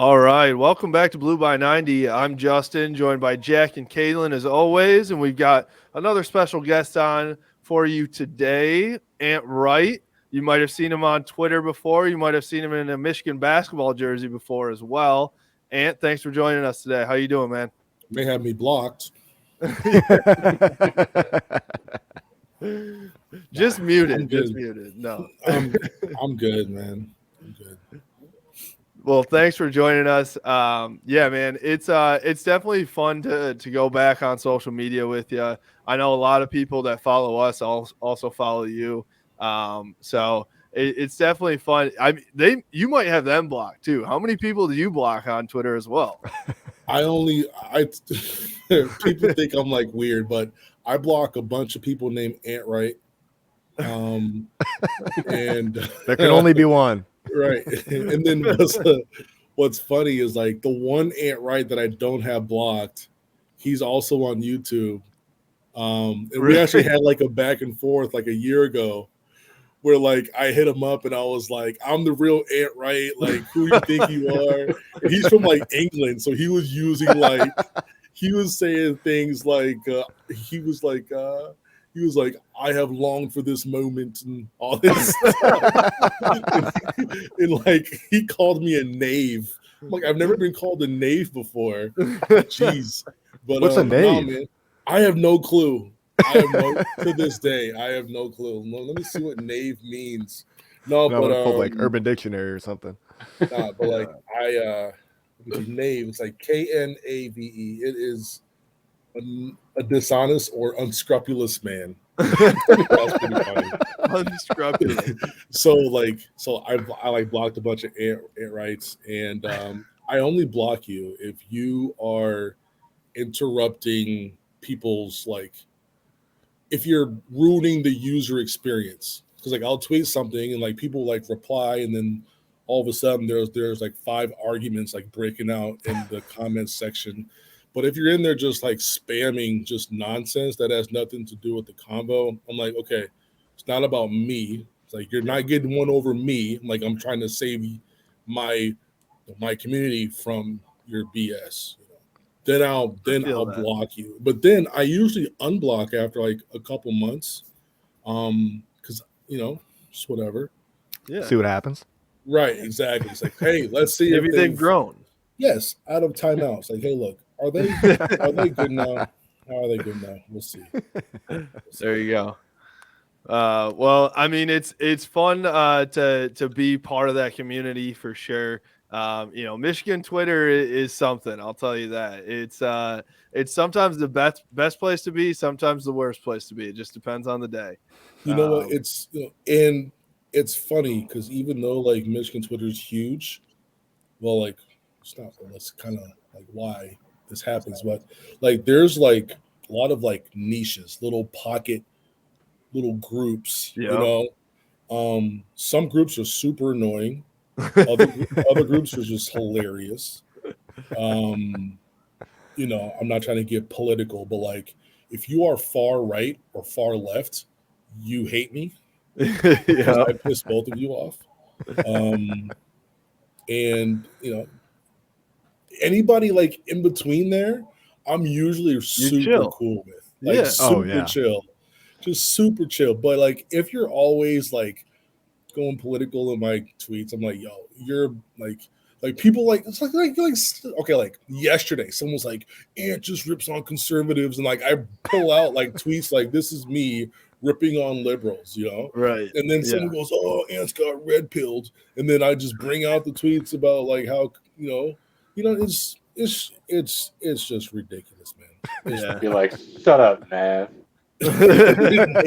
All right, welcome back to Blue by 90. I'm Justin, joined by Jack and Caitlin as always, and we've got another special guest on for you today, Ant Wright. You might have seen him on Twitter before. You might have seen him in a Michigan basketball jersey before as well. Ant, thanks for joining us today. How you doing, man? May have me blocked. Just muted. I'm Just good. muted. No. I'm good, man. I'm good. Well, thanks for joining us. Yeah, man, it's definitely fun to go back on social media with you. I know a lot of people that follow us also follow you. So it's definitely fun. You might have them blocked too. How many people do you block on Twitter as well? I people think I'm like weird, but I block a bunch of people named Ant Wright. And There can only be one. right. And then what's funny is like the one Ant Wright that I don't have blocked, he's also on YouTube. And we actually had like a back and forth like a year ago where like I hit him up and I was like, I'm the real Ant Wright, like who you think you are? And he's from like England, so he was using like he was saying things like he was like I have longed for this moment and all this stuff. and like he called me a knave. I'm like, I've never been called a knave before. Jeez. But What's a knave? no, man, I have no clue. To this day, I have no clue. No, let me see what knave means. No, No, but pull like Urban Dictionary or something. nah, but like knave. It's like KNAVE. It is a dishonest or unscrupulous man. That's pretty funny. Unscrupulous. So I like blocked a bunch of Ant Wrights, and I only block you if you are interrupting people's like if you're ruining the user experience. Because like I'll tweet something and like people like reply, and then all of a sudden there's like 5 arguments like breaking out in the comments section. But if you're in there just like spamming just nonsense that has nothing to do with the combo, I'm like, okay, it's not about me. It's like you're not getting one over me. Like I'm trying to save my community from your BS. Then I'll block you. But then I usually unblock after like a couple months. Because just whatever. Yeah. See what happens. Right, exactly. It's like, hey, let's see if they've grown. Yes, out of timeout. It's like, hey, look, are they good now? How are they good now? We'll see. There you go. Well, I mean, it's fun to be part of that community for sure. Michigan Twitter is something. I'll tell you that. It's sometimes the best place to be, sometimes the worst place to be. It just depends on the day. You know what? And it's funny because even though like Michigan Twitter is huge, well, like it's not. That's kind of like why this happens, but like there's like a lot of like niches, little pocket, little groups. Yeah. Some groups are super annoying. Other groups are just hilarious. I'm not trying to get political, but like if you are far right or far left, you hate me. Because I piss both of you off. And anybody like in between there, I'm usually super cool with. Like super chill. Just super chill. But like if you're always like going political in my tweets, I'm like, yo, you're like people like it's like okay, like yesterday someone was like, Ant just rips on conservatives, and like I pull out like tweets like this is me ripping on liberals, right? And then someone goes, oh, Ant's got red pilled, and then I just bring out the tweets about like how it's just ridiculous, man. You're like, shut up, man. I'm gonna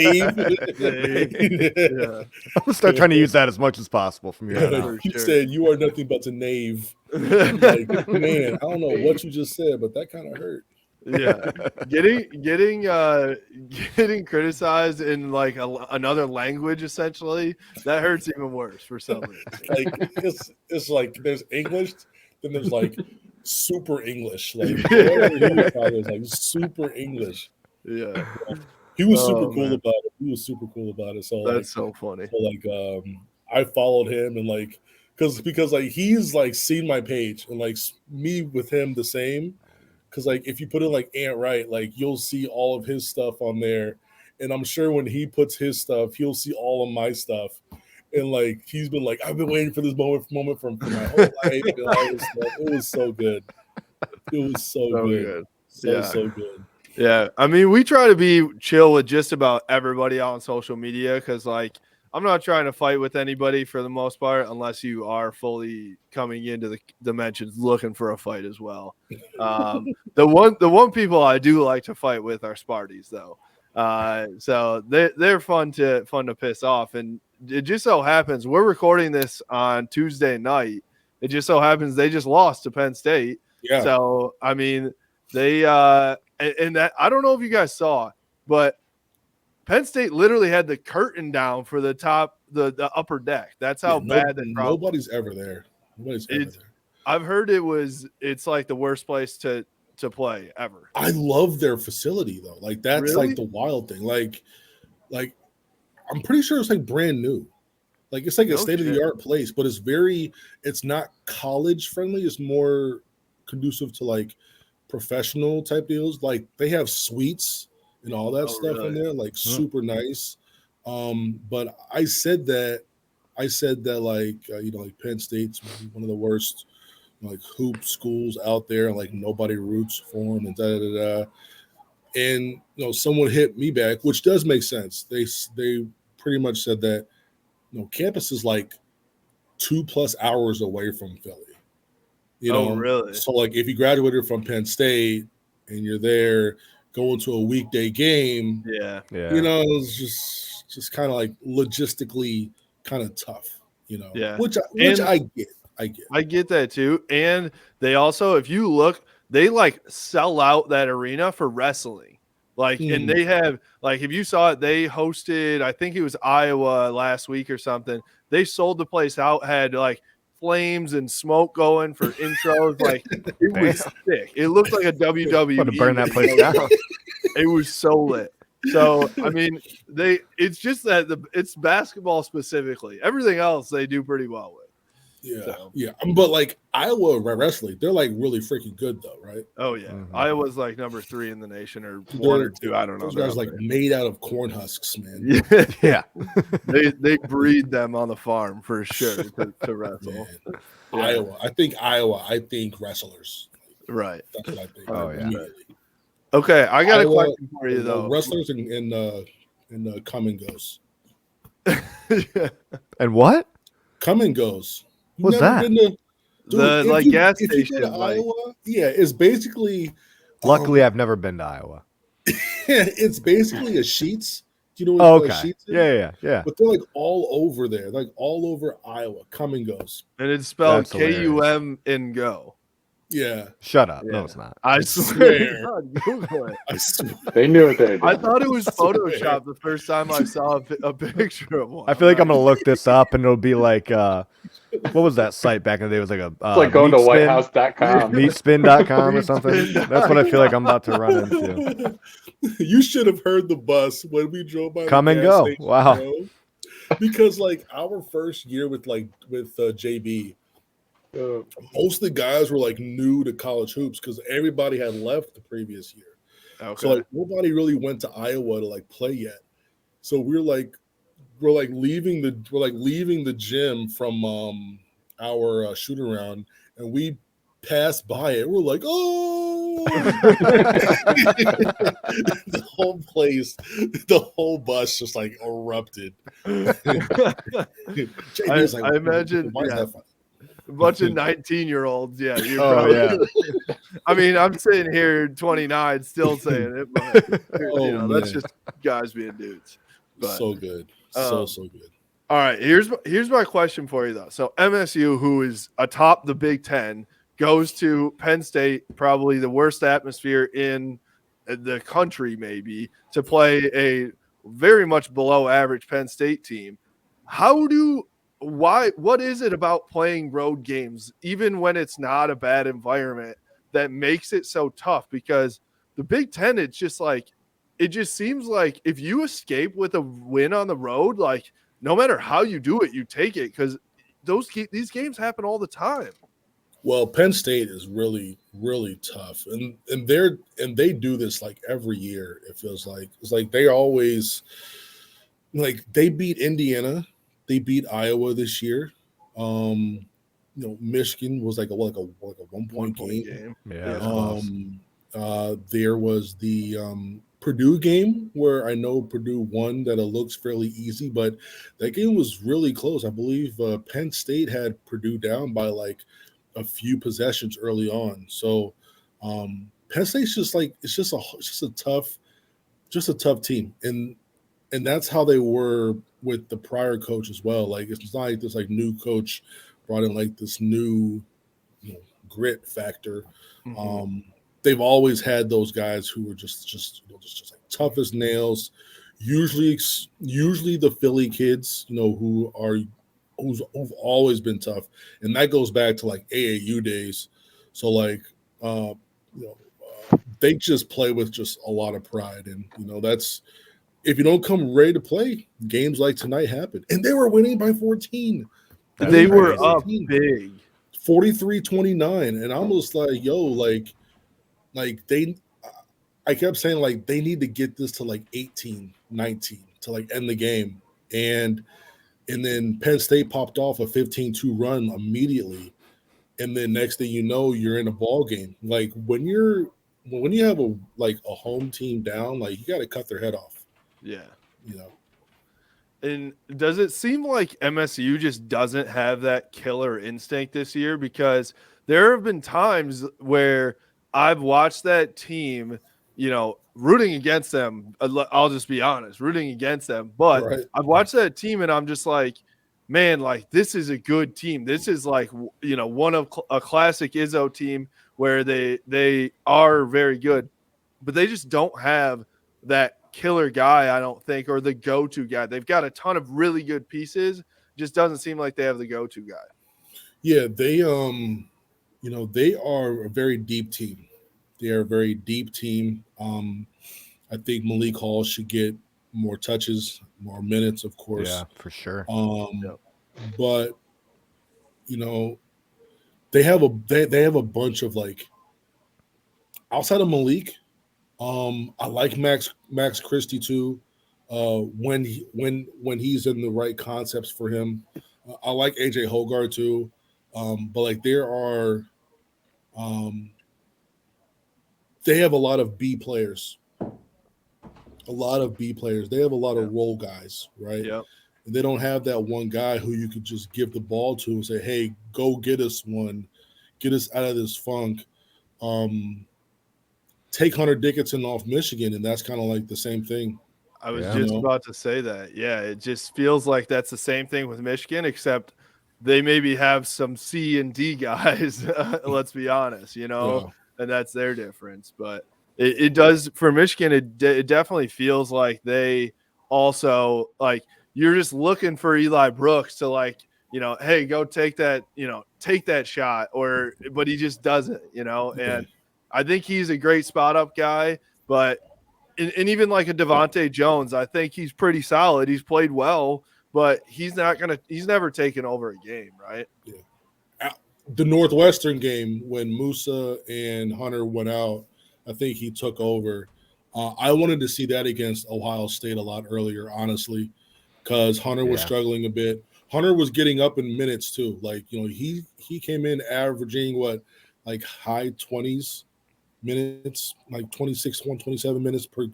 start trying to use that as much as possible from here on out. He said, "You are nothing but a knave." Like, man, I don't know what you just said, but that kind of hurt. Yeah, getting criticized in like another language essentially that hurts even worse for some reason. Like it's like there's English, then there's like super English, like whatever he was called, is like super English. Yeah. He was super cool about it. So that's so funny. So like I followed him and like because like he's like seen my page and like me with him the same. Because like if you put in like Ant Wright, like you'll see all of his stuff on there, and I'm sure when he puts his stuff, he'll see all of my stuff. And like he's been like, I've been waiting for this moment for my whole life and all this stuff. It was so good. It was so good. So good. Yeah. I mean, we try to be chill with just about everybody on social media because like I'm not trying to fight with anybody for the most part unless you are fully coming into the dimensions looking for a fight as well. The one people I do like to fight with are Sparties though. So they're fun to piss off. And it just so happens we're recording this on Tuesday night. It just so happens they just lost to Penn State. Yeah. So I mean they and that I don't know if you guys saw, but Penn State literally had the curtain down for the top, the upper deck. That's how bad the crowd. Nobody's ever there. Nobody's ever there. I've heard it's like the worst place to play ever. I love their facility though. Like that's Really? like the wild thing. Like I'm pretty sure it's like brand new. Like it's like a state-of-the-art place, but it's not college friendly. It's more conducive to like professional type deals. Like they have suites and all that stuff in there, like super nice. But I said that like like Penn State's one of the worst like hoop schools out there, and like nobody roots for them and da da da. And someone hit me back, which does make sense. They pretty much said that campus is like 2+ hours away from Philly. Really? So like if you graduated from Penn State and you're there going to a weekday game, it's just kind of like logistically kind of tough, which I get. I get that too. And they also, if you look, they like sell out that arena for wrestling. Like, and they have like, if you saw it, they hosted, I think it was Iowa last week or something. They sold the place out, had like flames and smoke going for intros. Like it was sick. It looked like a WWE. Want to burn that place down. It was so lit. So I mean, it's just that it's basketball specifically. Everything else they do pretty well with. Yeah. But like Iowa wrestling, they're like really freaking good though, right? Oh yeah, Iowa's like number 3 in the nation, or 1 or 2. I don't know. Those guys like made out of corn husks, man. Yeah. They breed them on the farm for sure to wrestle. Iowa. I think wrestlers. Right. That's what I think. Oh yeah. Okay, I got a question for you though. Wrestlers and come and goes. And what? Come and goes. What's that? The gas station. Iowa, it's basically. Luckily, I've never been to Iowa. It's basically a Sheetz. Do you know what Sheetz is? Yeah. But they're like all over there, like all over Iowa. Come and goes. And it's spelled KUM and go. Yeah. Shut up. Yeah. No, it's not. I swear. Google it. I swear. They knew what they did. I thought it was Photoshop the first time I saw a picture of one. I feel like I'm going to look this up and it'll be like, what was that site back in the day? It was like a. It's like going to whitehouse.com. Meatspin.com or something. That's what I feel like I'm about to run into. You should have heard the bus when we drove by. Come and go. Station, wow. Because like our first year with JB, most of the guys were like new to college hoops because everybody had left the previous year. Okay. So like nobody really went to Iowa to like play yet. So we're leaving the gym from our shoot around, and we passed by it. We're like, oh, the whole place, the whole bus just like erupted. I imagine. A bunch of 19-year-olds. Yeah. I mean, I'm sitting here 29 still saying it, but that's just guys being dudes. But, so good. So good. All right. Here's my question for you though. So MSU, who is atop the Big Ten, goes to Penn State, probably the worst atmosphere in the country, maybe, to play a very much below average Penn State team. What is it about playing road games, even when it's not a bad environment, that makes it so tough? Because the Big Ten, it's just like, it just seems like if you escape with a win on the road, like no matter how you do it, you take it, because these games happen all the time. Well, Penn State is really, really tough, and they do this like every year. It feels like it's like they always like they beat Indiana, they beat Iowa this year. Michigan was like a 1 point game. Yeah, it's close. There was the Purdue game where I know Purdue won that it looks fairly easy, but that game was really close. I believe Penn State had Purdue down by like a few possessions early on. So Penn State's just like it's just a tough team, and that's how they were with the prior coach as well. Like it's not like this like new coach brought in like this new grit factor. Mm-hmm. They've always had those guys who were just like tough as nails. Usually the Philly kids, who've always been tough, and that goes back to like AAU days. So like, they just play with just a lot of pride, and that's if you don't come ready to play, games like tonight happen, and they were winning by 14. They were up big, 43-29, and I'm just like, yo, like they. I kept saying like they need to get this to like 18, 19 to like end the game, and then Penn State popped off a 15-2 run immediately, and then next thing you know, you're in a ball game. Like when you have a home team down, like you got to cut their head off. Yeah. And does it seem like MSU just doesn't have that killer instinct this year? Because there have been times where I've watched that team, rooting against them. I'll just be honest, rooting against them. But Right. I've watched that team and I'm just like, man, like this is a good team. This is like, one of a classic Izzo team where they are very good, but they just don't have that killer guy, I don't think, or the go-to guy. They've got a ton of really good pieces. Just doesn't seem like they have the go-to guy. Yeah, they they are a very deep team. They are a very deep team. I think Malik Hall should get more touches, more minutes, of course. Yeah, for sure. But they have a bunch of like outside of Malik. I like Max Christie too. When he's in the right concepts for him, I like AJ Hogarth too. But like there are, they have a lot of B players. They have a lot of role guys, right? Yep. And they don't have that one guy who you could just give the ball to and say, "Hey, go get us one, get us out of this funk." Take Hunter Dickinson off Michigan, and that's kind of like the same thing. I was just about to say that. Yeah, it just feels like that's the same thing with Michigan, except they maybe have some C and D guys. Let's be honest, and that's their difference. But it does for Michigan. It definitely feels like they also like you're just looking for Eli Brooks to like hey, go take that shot, but he just doesn't, and I think he's a great spot up guy, but. And even like a Devontae Jones, I think he's pretty solid. He's played well, but he's never taken over a game, right? Yeah. The Northwestern game when Musa and Hunter went out, I think he took over. I wanted to see that against Ohio State a lot earlier, honestly, because Hunter was struggling a bit. Hunter was getting up in minutes too. Like, he came in averaging high 20s minutes, like 26, 27 minutes per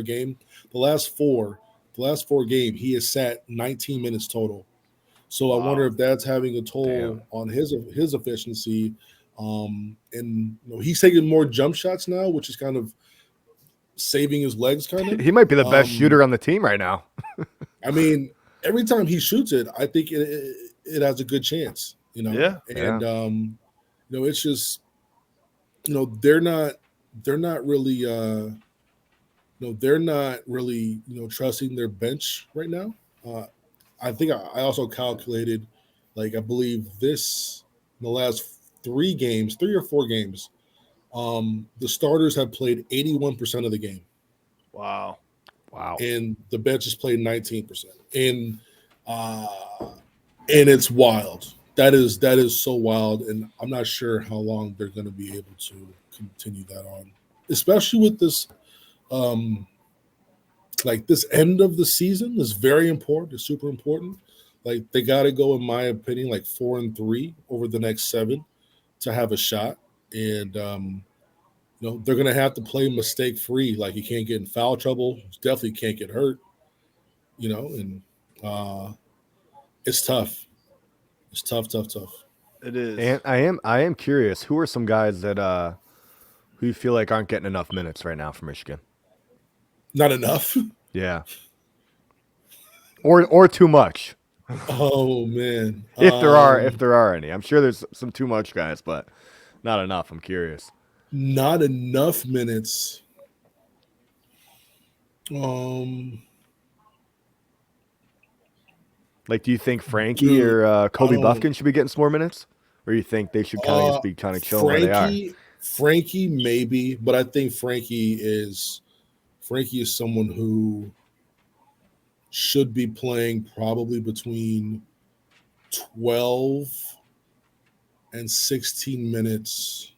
game. The last four games, he has sat 19 minutes total. So I wonder if that's having a toll on his efficiency. And he's taking more jump shots now, which is kind of saving his legs. Kind of, he might be the best shooter on the team right now. I mean, every time he shoots it, I think it has a good chance. Yeah. And it's just. They're not really trusting their bench right now. I think I also calculated, I believe in the last 3 or 4 games, the starters have played 81% of the game. Wow. And the bench has played 19%. And it's wild. that is so wild, and I'm not sure how long they're going to be able to continue that on, especially with this like this end of the season is very important. It's super important. Like they got to go, in my opinion, like 4-3 over the next 7 to have a shot, and they're going to have to play mistake free. Like you can't get in foul trouble, you definitely can't get hurt. And it's tough. It's tough, tough, tough. It is. And I am curious, who are some guys that who you feel like aren't getting enough minutes right now for Michigan? Not enough. Yeah. Or too much. Oh man. If there are any. I'm sure there's some too much guys, but not enough. I'm curious. Not enough minutes. Like, do you think Frankie or Kobe Buffkin should be getting some more minutes? Or you think they should kind of just be kind of chilling where they are? Frankie, maybe, but I think Frankie is someone who should be playing probably between 12 and 16 minutes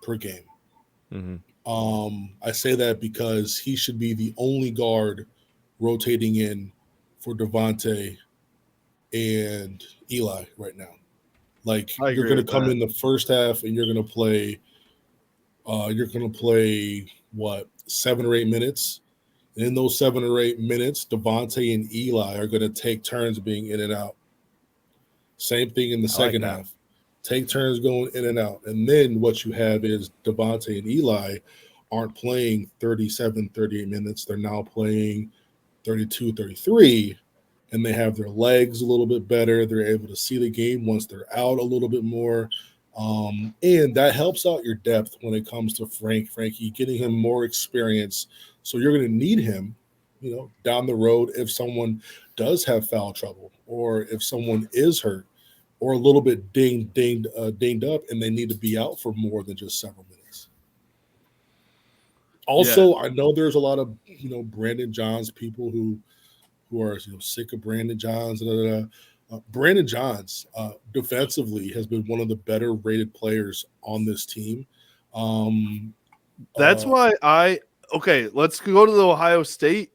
per game. Mm-hmm. I say that because he should be the only guard rotating in for Devontae and Eli right now. Like you're going to come in the first half and you're going to play what, 7 or 8 minutes. And in those 7 or 8 minutes, Devontae and Eli are going to take turns being in and out. Same thing in the second half. Take turns going in and out. And then what you have is Devontae and Eli aren't playing 37, 38 minutes. They're now playing 32, 33. And they have their legs a little bit better. They're able to see the game once they're out a little bit more. And that helps out your depth when it comes to Frankie, getting him more experience. So you're going to need him, down the road if someone does have foul trouble or if someone is hurt or a little bit dinged up and they need to be out for more than just several minutes. Also, I know there's a lot of, Brandon Johns people who are sick of Brandon Johns. Brandon Johns defensively has been one of the better rated players on this team. That's why let's go to the Ohio State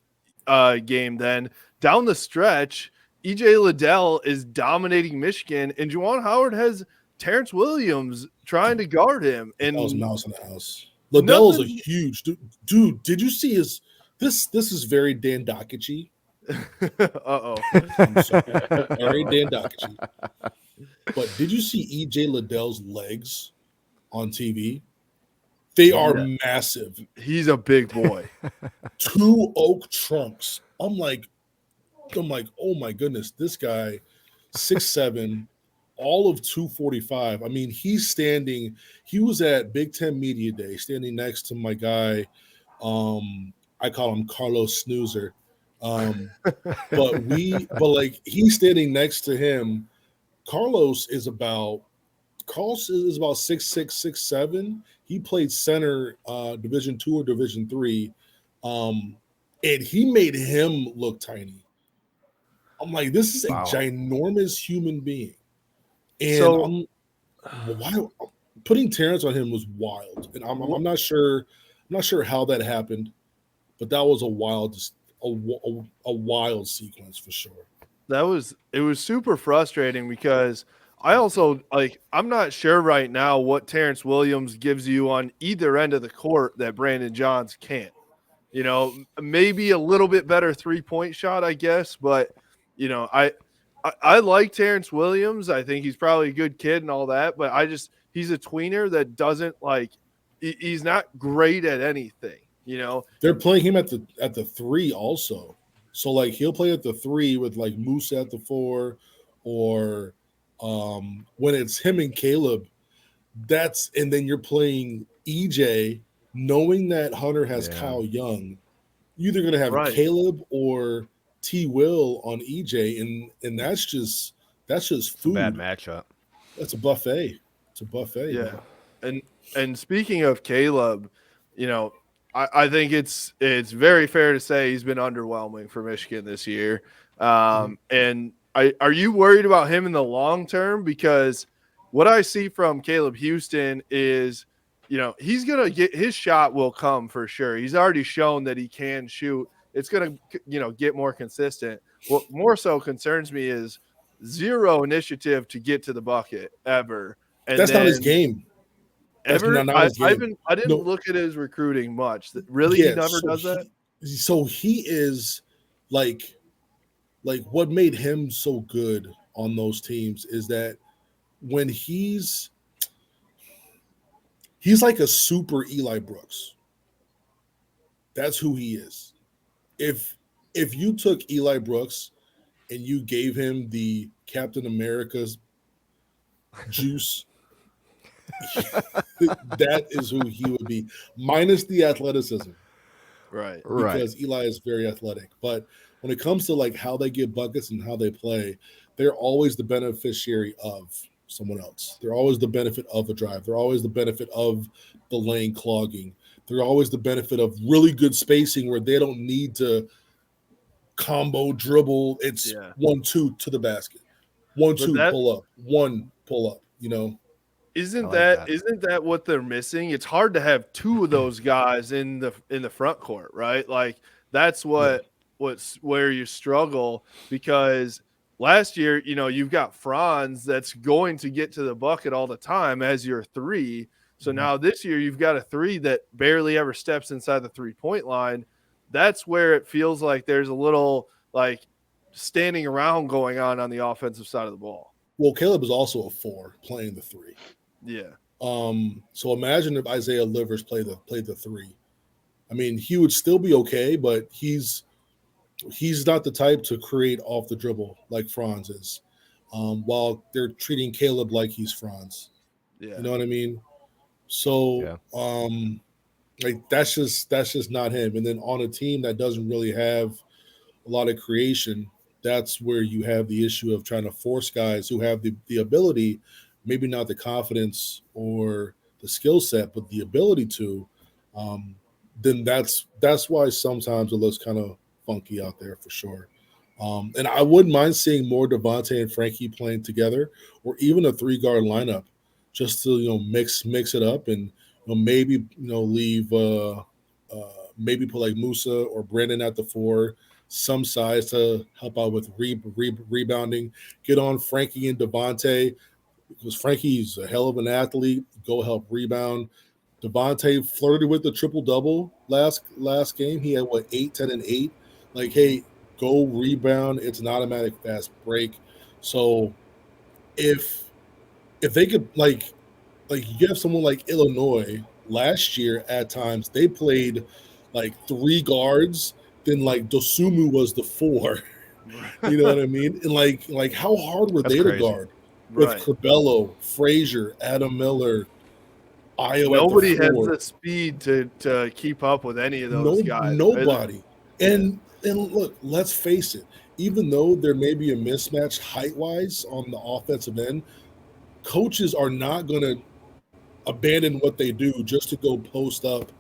game then. Down the stretch, EJ Liddell is dominating Michigan, and Juwan Howard has Terrence Williams trying to guard him. And that was mouse in the house. Liddell is a huge dude. Did you see his? This is very Dan Dockery. Uh-oh. I'm sorry. Very Dan Dockery. But did you see EJ Liddell's legs on TV? They are massive. He's a big boy. 2 oak trunks. I'm like, oh my goodness, this guy, 6'7", all of 245. I mean, he was at Big Ten Media Day, standing next to my guy. I call him Carlos Snoozer. But he's standing next to him. Carlos is about 6'6", 6'7". He played center Division II or Division III. And he made him look tiny. I'm like, this is a ginormous human being. And putting Terrence on him was wild. And I'm not sure how that happened, but that was a wild sequence for sure. It was super frustrating because I also I'm not sure right now what Terrence Williams gives you on either end of the court that Brandon Johns can't. Maybe a little bit better 3-point shot, I guess, but I like Terrence Williams. I think he's probably a good kid and all that, but he's a tweener that doesn't he's not great at anything. They're playing him at the 3 also. So he'll play at the 3 with Moose at the 4, or when it's him and Caleb, and then you're playing EJ, knowing that Hunter has Kyle Young, you're either gonna have Caleb or T Will on EJ, and that's just food. Bad matchup. That's a buffet. It's a buffet. Yeah. Man. And speaking of Caleb, I think it's very fair to say he's been underwhelming for Michigan this year. And Are you worried about him in the long term? Because what I see from Caleb Houston is, he's going to get his shot will come for sure. He's already shown that he can shoot. It's going to, get more consistent. What more so concerns me is zero initiative to get to the bucket ever. And that's not his game. That's ever. not his game. I didn't look at his recruiting much. Really, he never does that. So he is like what made him so good on those teams is that when he's like a super Eli Brooks. That's who he is. If you took Eli Brooks and you gave him the Captain America's juice, that is who he would be, minus the athleticism. Right. Because Eli is very athletic. But when it comes to like how they get buckets and how they play, they're always the beneficiary of someone else. They're always the benefit of a drive. They're always the benefit of the lane clogging. They're always the benefit of really good spacing where they don't need to combo dribble. It's 1-2 to the basket. 1-2 pull up. 1 pull up, Isn't that what they're missing? It's hard to have two of those guys in the front court, right? Like that's what's where you struggle, because last year, you've got Franz that's going to get to the bucket all the time as your 3. So now this year you've got a 3 that barely ever steps inside the 3-point line. That's where it feels like there's a little like standing around going on the offensive side of the ball. Well, Caleb is also a 4 playing the 3. Yeah. So imagine if Isaiah Livers played the 3. I mean, he would still be okay, but he's not the type to create off the dribble like Franz is. While they're treating Caleb like he's Franz. Yeah. You know what I mean? So like that's just not him. And then on a team that doesn't really have a lot of creation, that's where you have the issue of trying to force guys who have the ability, maybe not the confidence or the skill set, but the ability to, then that's why sometimes it looks kind of funky out there for sure. And I wouldn't mind seeing more Devontae and Frankie playing together, or even a 3-guard lineup, just to mix it up, and maybe leave maybe put like Musa or Brandon at the 4, some size to help out with rebounding. Get on Frankie and Devontae, because Frankie's a hell of an athlete. Go help rebound. Devontae flirted with the triple-double last game. He had 8, 10, and 8. Like, hey, go rebound. It's an automatic fast break. So if they could like you have someone like Illinois last year, at times they played like 3 guards, then like Dosumu was the 4. You know what I mean? And like how hard were they to guard with Corbello, Frazier, Adam Miller, Io? Nobody has the speed to keep up with any of those guys. Nobody. And look, let's face it, even though there may be a mismatch height-wise on the offensive end, coaches are not going to abandon what they do just to go post up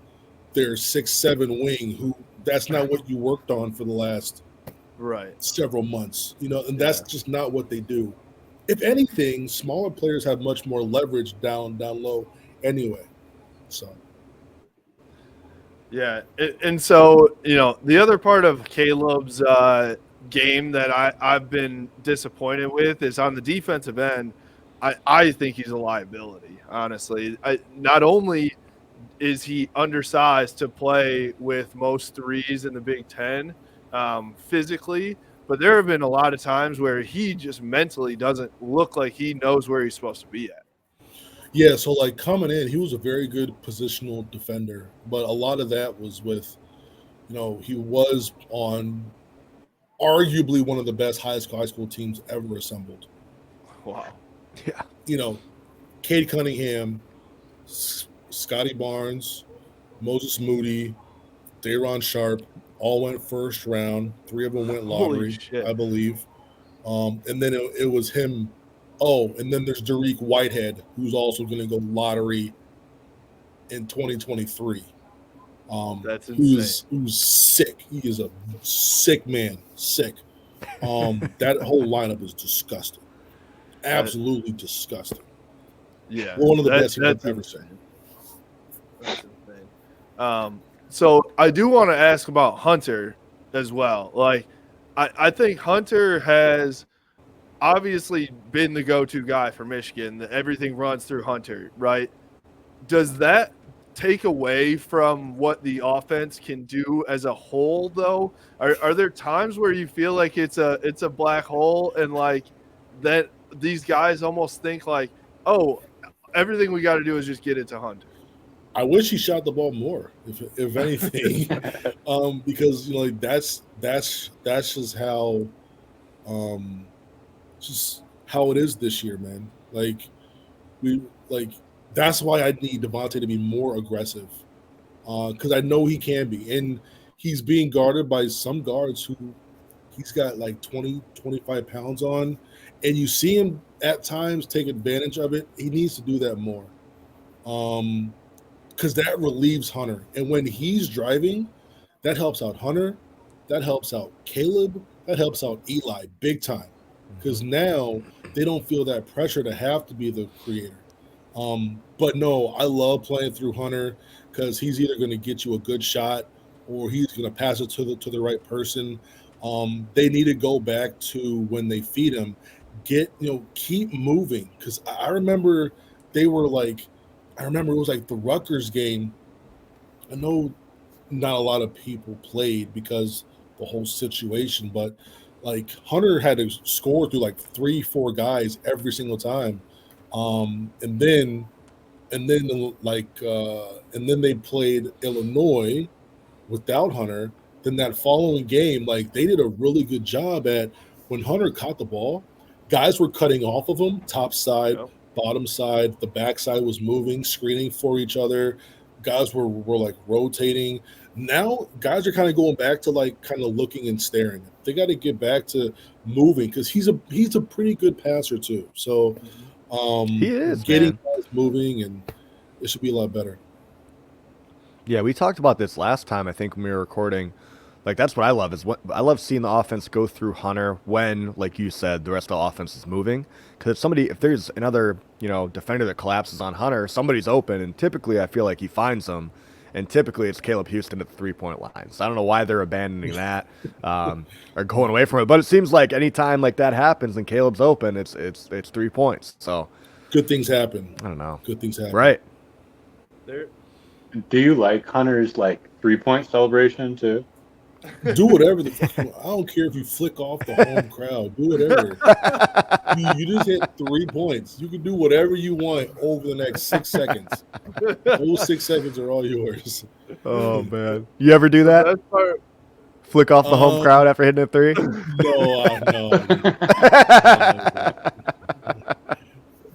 their 6'7" wing, who that's not what you worked on for the last several months, and that's just not what they do. If anything, smaller players have much more leverage down low anyway. So yeah, and so the other part of Caleb's game that I've been disappointed with is on the defensive end. I think he's a liability, honestly. Not only is he undersized to play with most 3s in the Big Ten physically, but there have been a lot of times where he just mentally doesn't look like he knows where he's supposed to be at. Yeah, so like coming in, he was a very good positional defender, but a lot of that was with, he was on arguably one of the best high school teams ever assembled. Wow. Yeah. Cade Cunningham, Scotty Barnes, Moses Moody, Day'Ron Sharp, all went first round. 3 of them went lottery, I believe. And then it was him. Oh, and then there's Derek Whitehead, who's also going to go lottery in 2023. That's insane. Who's sick. He is a sick man. Sick. That whole lineup is disgusting. Absolutely disgusting. Yeah. One of the best teams I've ever seen. That's insane. So I do want to ask about Hunter as well. Like, I think Hunter has obviously been the go-to guy for Michigan. Everything runs through Hunter, right? Does that take away from what the offense can do as a whole, though? Are there times where you feel like it's a black hole and like that these guys almost think like, oh, everything we got to do is just get it to Hunter? I wish he shot the ball more, if anything, because like that's just how it is this year, man. Like that's why I need Devontae to be more aggressive, because I know he can be, and he's being guarded by some guards who he's got like 20, 25 pounds on, and you see him at times take advantage of it. He needs to do that more. Because that relieves Hunter. And when he's driving, that helps out Hunter. That helps out Caleb. That helps out Eli big time. Because now they don't feel that pressure to have to be the creator. But no, I love playing through Hunter because he's either going to get you a good shot or he's going to pass it to the right person. They need to go back to when they feed him, keep moving. Because I remember it was like the Rutgers game. I know not a lot of people played because the whole situation, but like Hunter had to score through like 3-4 guys every single time. And then they played Illinois without Hunter. Then that following game, like they did a really good job at when Hunter caught the ball, guys were cutting off of him, top side, bottom side, the back side was moving, screening for each other. Guys were like rotating. Now guys are kind of going back to like kind of looking and staring. They got to get back to moving because he's a pretty good passer too. So he is getting guys moving, and it should be a lot better. Yeah, we talked about this last time. I think when we were recording. Like, that's what I love I love seeing the offense go through Hunter when, like you said, the rest of the offense is moving. Because if there's another, defender that collapses on Hunter, somebody's open, and typically I feel like he finds them, and typically it's Caleb Houston at the 3-point line. So I don't know why they're abandoning that or going away from it. But it seems like anytime like that happens and Caleb's open, it's 3 points. So good things happen. I don't know. Good things happen. Right. Do you like Hunter's 3-point celebration too? Do whatever I don't care if you flick off the home crowd. Do whatever. You just hit 3 points. You can do whatever you want over the next 6 seconds. Those 6 seconds are all yours. Oh man, you ever do that? Flick off the home crowd after hitting a 3? No.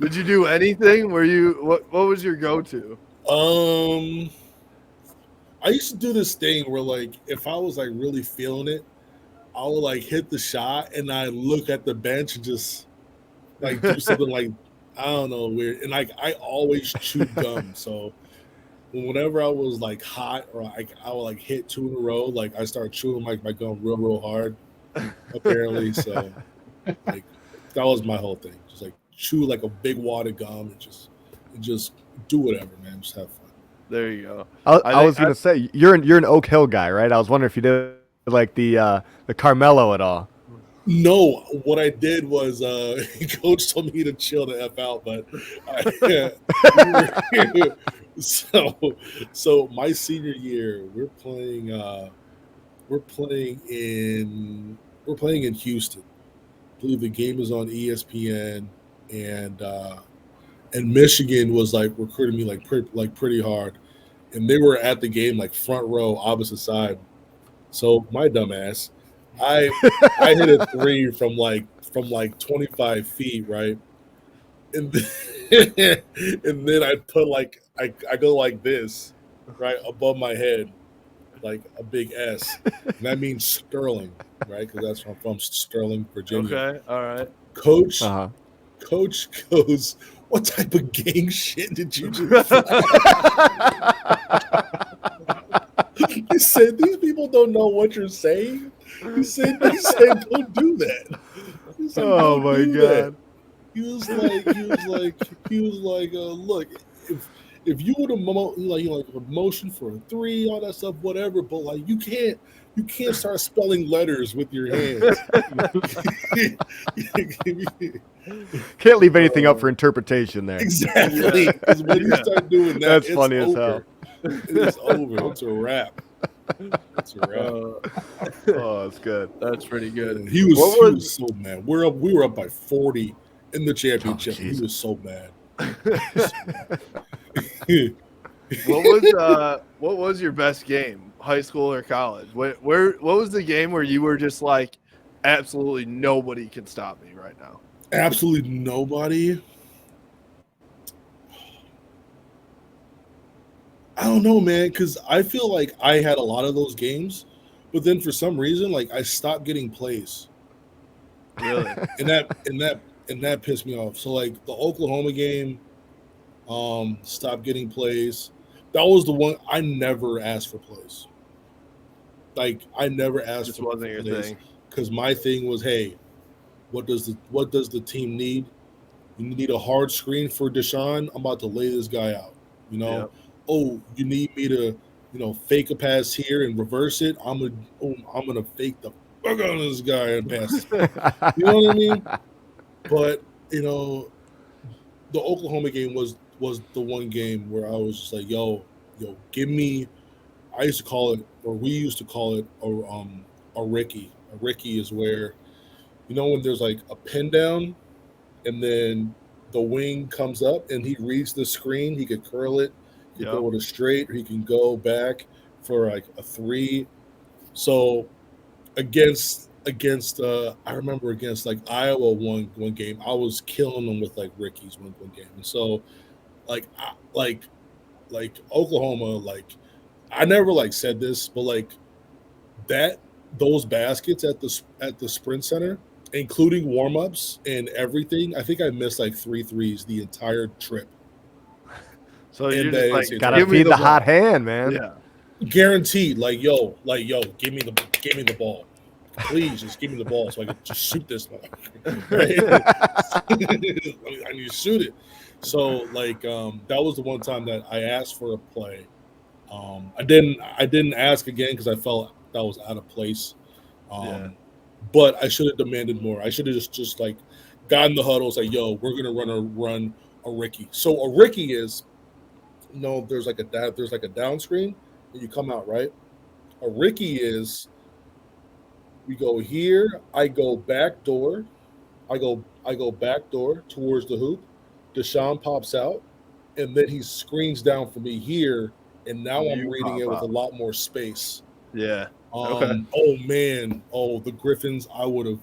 Did you do anything? What was your go-to? I used to do this thing where, if I was, really feeling it, I would, hit the shot, and I look at the bench and just, do something, I don't know, weird. And, I always chew gum. So, whenever I was, hot or, I would, hit 2 in a row, I started chewing, my gum real hard, apparently. So, that was my whole thing. Just, chew, a big wad of gum and just do whatever, man. Just have fun. There you go. I was gonna say you're an Oak Hill guy, right? I was wondering if you did the Carmelo at all. No, what I did was Coach told me to chill the F out, but so my senior year we're playing in Houston. I believe the game is on ESPN, and Michigan was recruiting me pretty hard, and they were at the game front row, opposite side. So my dumb ass, I hit a 3 from 25 feet, right, and then I put I go like this, right above my head, like a big S, and that means Sterling, right? Because that's where I'm from, Sterling, Virginia. Okay, all right. Coach goes, what type of gang shit did you just He said, "These people don't know what you're saying." He said, "Don't do that." He said, Oh "Don't my do God. that." He was like, look, if you would have a motion for a 3, all that stuff, whatever, but like you can't start spelling letters with your hands. Can't leave anything up for interpretation there. Exactly, because when you start doing that, That's it's funny as over. hell. It is over. It's a wrap. It's a wrap. Oh, it's good. That's pretty good. He was What was so mad. We were up by 40 in the championship. Oh, He was so mad. what was your best game, high school or college? What was the game where you were just like, absolutely nobody can stop me right now? Absolutely nobody. I don't know, man, because I feel like I had a lot of those games, but then for some reason, like I stopped getting plays, Really? and that pissed me off. So like the Oklahoma game, stopped getting plays. That was the one I never asked for plays. Like I never asked Just for wasn't your plays thing. because my thing was, hey, what does the team need? You need a hard screen for Deshaun. I'm about to lay this guy out. You know, Yep. oh, you need me to, fake a pass here and reverse it. I'm gonna fake the fuck out of this guy and pass. You know what I mean? But the Oklahoma game was the one game where I was just like, yo, give me. I used to call it, or we used to call it, a Ricky. A Ricky is where, when there's like a pin down, and then the wing comes up and he reads the screen. He could curl it, he could go with a straight, or he can go back for like a 3. So against I remember against like Iowa one game, I was killing them with like Rickies one game. And so like Oklahoma, like I never like said this, but like those baskets at the Sprint Center, including warm-ups and everything, I think I missed like 3 threes the entire trip. So And you're that just is- like, Gotta give me feed the the ball. hot hand, man. Yeah. Guaranteed, like yo, give me the ball. Please just give me the ball so I can just shoot this one. Right? I need to shoot it. So like that was the one time that I asked for a play. I didn't ask again because I felt that was out of place. But I should have demanded more. I should have just like gotten the huddles like, yo, we're gonna run a Ricky. So a Ricky is there's like a down screen and you come out, right? A Ricky is we go here, I go back door, I go back door towards the hoop. Deshaun pops out, and then he screens down for me here, and now I'm reading it with a lot more space. Yeah. Okay. Oh man. Oh, the Griffins. They would have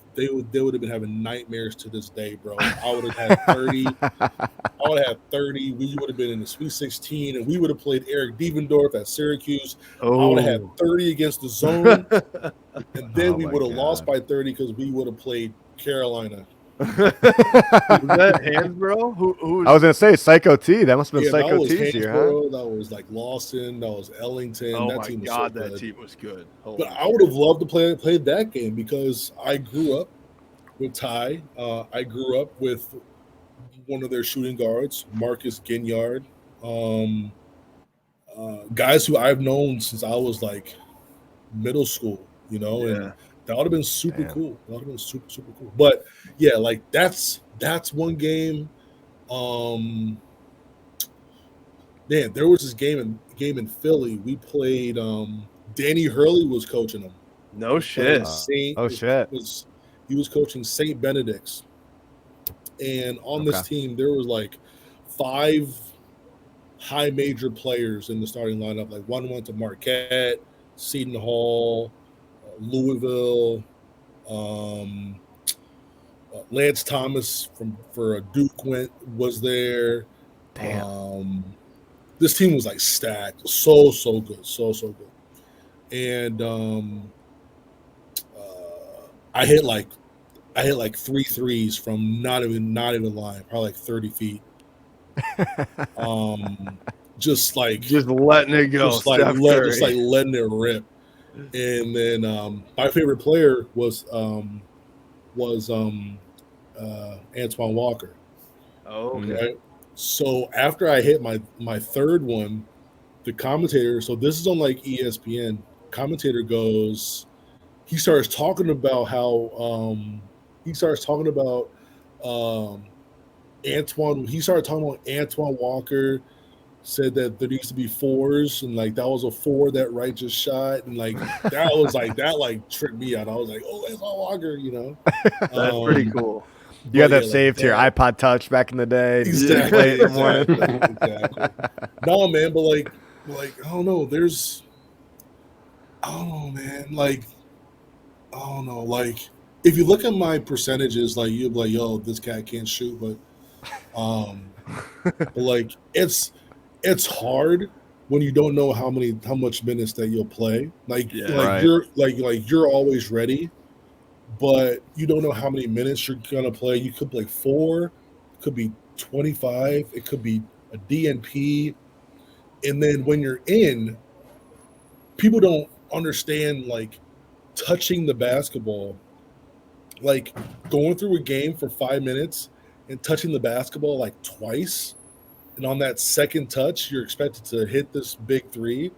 been having nightmares to this day, bro. I would have had 30. I would have had 30. We would have been in the Sweet 16, and we would have played Eric Devendorf at Syracuse. I would have had 30 against the zone, and then we would have lost by 30 because we would have played Carolina. Was that Hansborough? Who I was gonna say Psycho T. That must have been Psycho that was T's year, huh? Hansborough, that was like Lawson, that was Ellington. Oh that my team was God, so that good. team was good. But I would have loved to play that game because I grew up with Ty. I grew up with one of their shooting guards, Marcus Ginyard. Guys who I've known since I was like middle school, and that would have been super cool. That would have been super, super cool. But yeah, like that's one game. Man, there was this game in Philly. We played. Danny Hurley was coaching them. No shit. He was coaching St. Benedict's, and on this team there was like 5 high major players in the starting lineup. Like one went to Marquette, Seton Hall, Louisville. Lance Thomas for Duke was there. Damn. This team was like stacked, so good, so good. And I hit like 3 threes from not even lying, probably like 30 feet. just like letting it go. just like Steph Curry. just like letting it rip. And then my favorite player was Antoine Walker. Oh, okay. Right. So after I hit my third one, the commentator. So this is on like ESPN. Commentator goes. He starts talking about how Antoine. He started talking about Antoine Walker. Said that there needs to be fours, and like that was a four that Wright just shot, and like that was like that like tripped me out. I was like, oh, Antoine Walker, you know. That's pretty cool. You had that yeah, saved to your iPod Touch back in the day. Exactly. Exactly. No, man, but like I don't know. I don't know, man. Like I don't know. Like if you look at my percentages, like you're like, yo, this guy can't shoot, but like it's hard when you don't know how much minutes that you'll play. Like Right. you're always ready, but you don't know how many minutes you're gonna play. You could play 4, it could be 25, it could be a DNP, and then when you're in, people don't understand like touching the basketball, like going through a game for 5 minutes and touching the basketball like twice. And on that second touch, you're expected to hit this big three.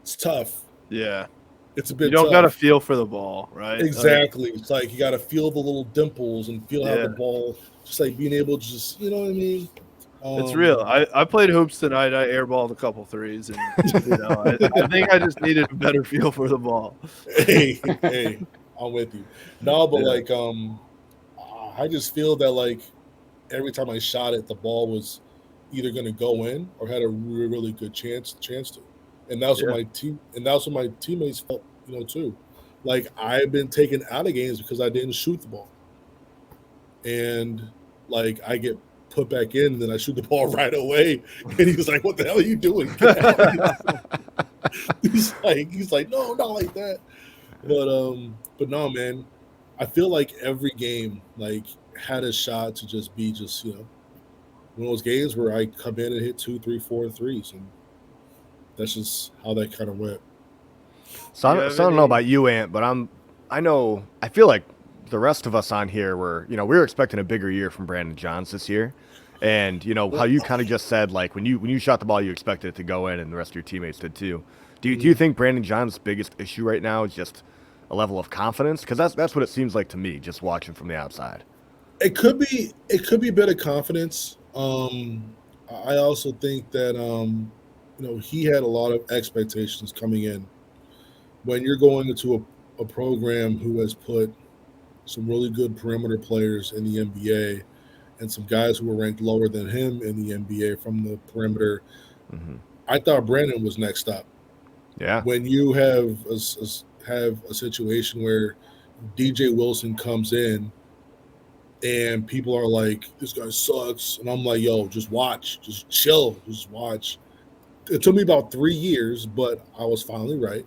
It's tough. Yeah. It's a bit You don't tough. got to feel for the ball, right? Exactly. It's like you got to feel the little dimples and feel how the ball, just like being able to just, you know what I mean? It's real. I played hoops tonight. I airballed a couple threes, and I think I just needed a better feel for the ball. Hey, I'm with you. No, but like I just feel that like every time I shot it, the ball was either going to go in or had a really, really good chance to. And that's what my teammates felt, you know, too. Like I've been taken out of games because I didn't shoot the ball, and like I get put back in, and then I shoot the ball right away, and he's like, "What the hell are you doing?" he's like, "No, not like that." But no, man, I feel like every game like had a shot to just be you know, one of those games where I come in and hit 2, 3, 4 threes, and that's just how that kind of went. So I don't know about you, Ant, but I feel like the rest of us on here we were expecting a bigger year from Brandon Johns this year. And you know how you kind of just said, like when you shot the ball, you expected it to go in, and the rest of your teammates did too. Do you think Brandon Johns' biggest issue right now is just a level of confidence? Because that's what it seems like to me, just watching from the outside. It could be a bit of confidence. I also think that you know, he had a lot of expectations coming in. When you're going into a program who has put some really good perimeter players in the NBA and some guys who were ranked lower than him in the NBA from the perimeter, I thought Brandon was next up. Yeah. When you have a situation where DJ Wilson comes in and people are like, this guy sucks, and I'm like, yo, just watch, just chill, just watch. It took me about 3 years, but I was finally right.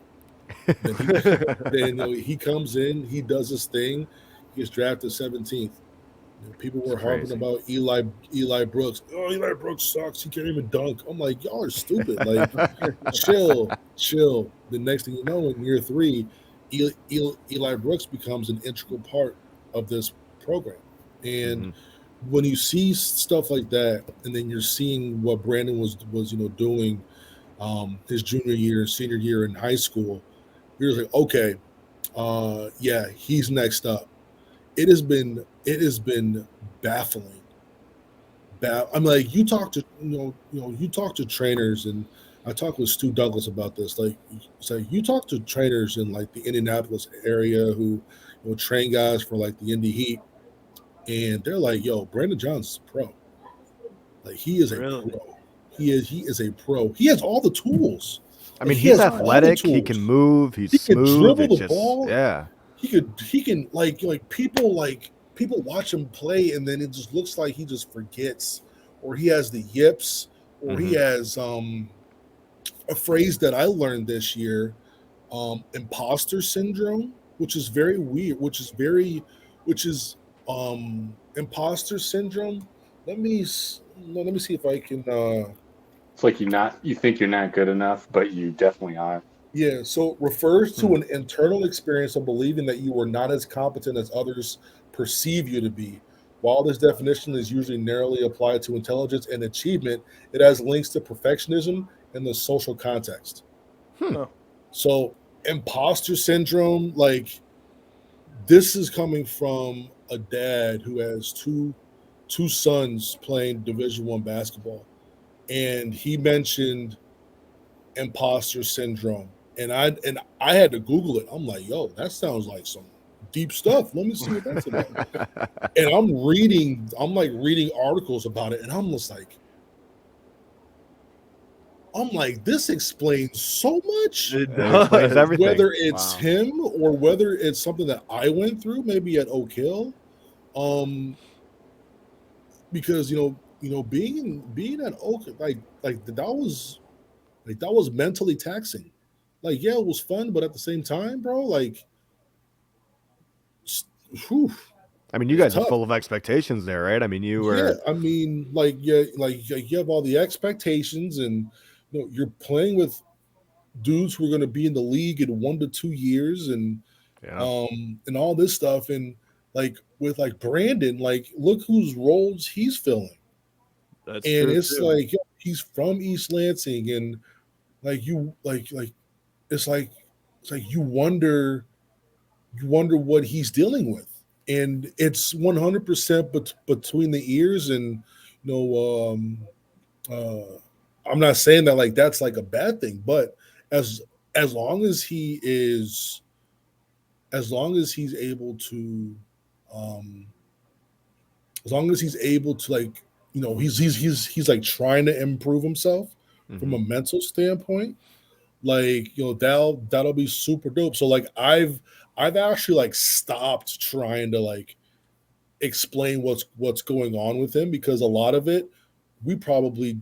Then he comes in, he does his thing, he gets drafted 17th. People were harping about Eli Brooks. Oh, Eli Brooks sucks. He can't even dunk. I'm like, y'all are stupid. Like, chill. The next thing you know, in year 3, Eli Brooks becomes an integral part of this program. And when you see stuff like that, and then you're seeing what Brandon was doing his junior year, senior year in high school, you're like, okay, yeah, he's next up. It has been baffling. I'm like, you talk to trainers, and I talked with Stu Douglas about this. Like, you talk to trainers in like the Indianapolis area who train guys for like the Indy Heat, and they're like, yo, Brandon Johns is a pro. Like, he is a pro. He is a pro. He has all the tools. I mean, he's athletic. He can move. He's smooth. Dribble the ball. Yeah. He can like people watch him play, and then it just looks like he just forgets, or he has the yips, or he has a phrase that I learned this year, Imposter Syndrome, which is very weird, which is Imposter Syndrome. Let me see if I can It's like you think you're not good enough, but you definitely are. Yeah, so it refers to an internal experience of believing that you are not as competent as others perceive you to be. While this definition is usually narrowly applied to intelligence and achievement, it has links to perfectionism and the social context. Huh. So, imposter syndrome, like this is coming from a dad who has two sons playing Division One basketball, and he mentioned imposter syndrome. And I had to Google it. I'm like, yo, that sounds like some deep stuff. Let me see what that's about. And I'm like reading articles about it, and I'm like, this explains so much. It It explains does. everything. Whether it's Wow. him or whether it's something that I went through, maybe at Oak Hill. Because being at Oak, that was mentally taxing. Like, yeah, it was fun, but at the same time, bro, like, whew, I mean, you it's guys are tough. full of expectations there, right? I mean, you Yeah, were. I mean, like you have all the expectations, and you're playing with dudes who are going to be in the league in 1 to 2 years, Yeah. and all this stuff, and like with like Brandon, like look whose roles he's filling, That's and true it's too. like he's from East Lansing, and like you like it's like you wonder what he's dealing with, and it's 100% between the ears, and you know uh I'm not saying that like that's like a bad thing, but as as long as he is as long as he's able to um as long as he's able to like he's like trying to improve himself from Hmm. a mental standpoint, like that'll be super dope. So like I've actually like stopped trying to like explain what's going on with him, because a lot of it we probably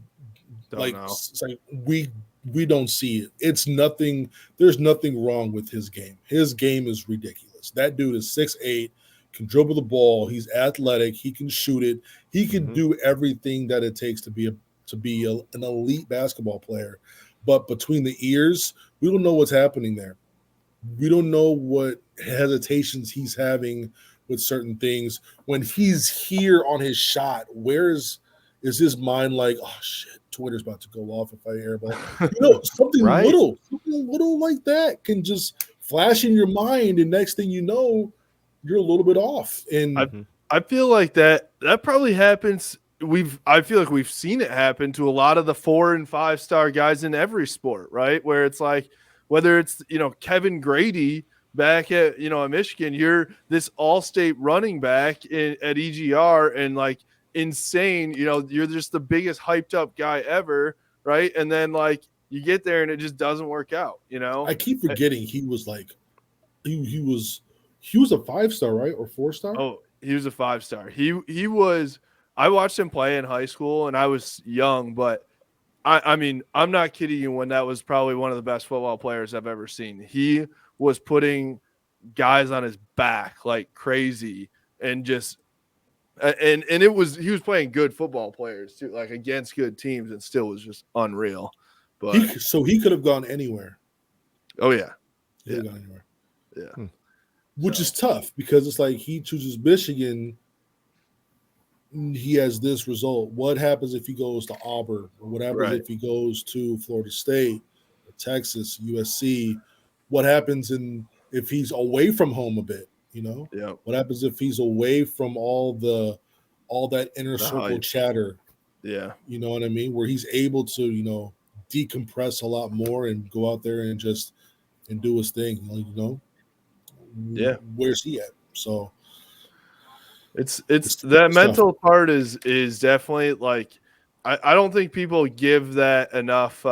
Don't like know. it's like we don't see it. It's nothing. There's nothing wrong with his game. His game is ridiculous. That dude is 6'8", can dribble the ball. He's athletic. He can shoot it. He can Hmm. do everything that it takes to be an elite basketball player. But between the ears, we don't know what's happening there. We don't know what hesitations he's having with certain things. When he's here on his shot, is his mind like, oh shit, Twitter's about to go off if I airball? Right. Something little like that can just flash in your mind, and next thing you know, you're a little bit off. I And Mhm. I feel like that probably happens. I feel like we've seen it happen to a lot of the 4 and 5 star guys in every sport, right? Where it's like whether it's Kevin Grady back at Michigan, you're this all-state running back at EGR and like insane. You're just the biggest hyped up guy ever, right? And then like you get there and it just doesn't work out. I keep forgetting he was like he was a 5 star, right? Or 4 star? Oh, he was a 5 star. He was. I watched him play in high school, and I was young, but I mean, I'm not kidding you when that was probably one of the best football players I've ever seen. He was putting guys on his back like crazy, and just and he was playing good football players too, like against good teams, and still was just unreal. But He could have gone anywhere. oh yeah, He yeah, could have gone anywhere. yeah. Hmm. Which So is tough, because it's like he chooses Michigan, he has this result. What happens if he goes to Auburn? Or what happens right, if he goes to Florida State, or Texas, USC? What happens if he's away from home a bit? yeah, What happens if he's away from all that inner the circle hype, chatter? yeah, You know what I mean? Where he's able to decompress a lot more and go out there and just and do his thing. yeah. Where's he at? So It's that it's tough. mental part is definitely like I don't think people give that enough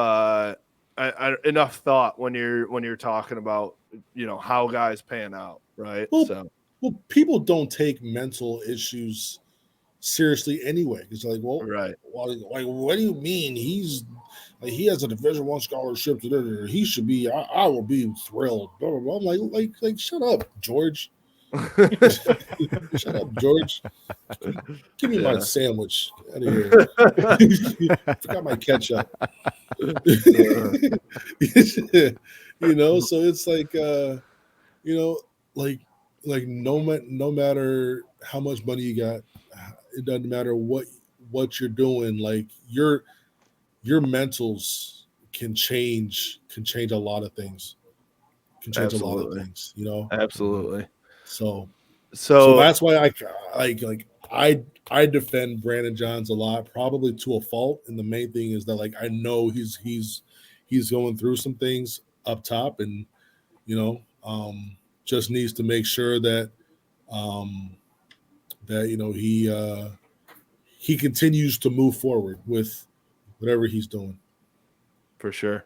enough thought when you're talking about how guys pan out, right? Well, So people don't take mental issues seriously anyway. It's like, right, like, what do you mean? He has a Division 1 scholarship. He should be. I will be thrilled. Blah, blah, blah. I'm like, shut up, George. Shut up, George. Give me my Yeah. sandwich out of here. Forgot my ketchup. So it's like like no matter how much money you got, it doesn't matter what you're doing, like your mentals can change a lot of things. Absolutely. Absolutely. So So that's why I defend Brandon Johns a lot, probably to a fault. And the main thing is that like I know he's going through some things up top, and just needs to make sure that he continues to move forward with whatever he's doing. for sure.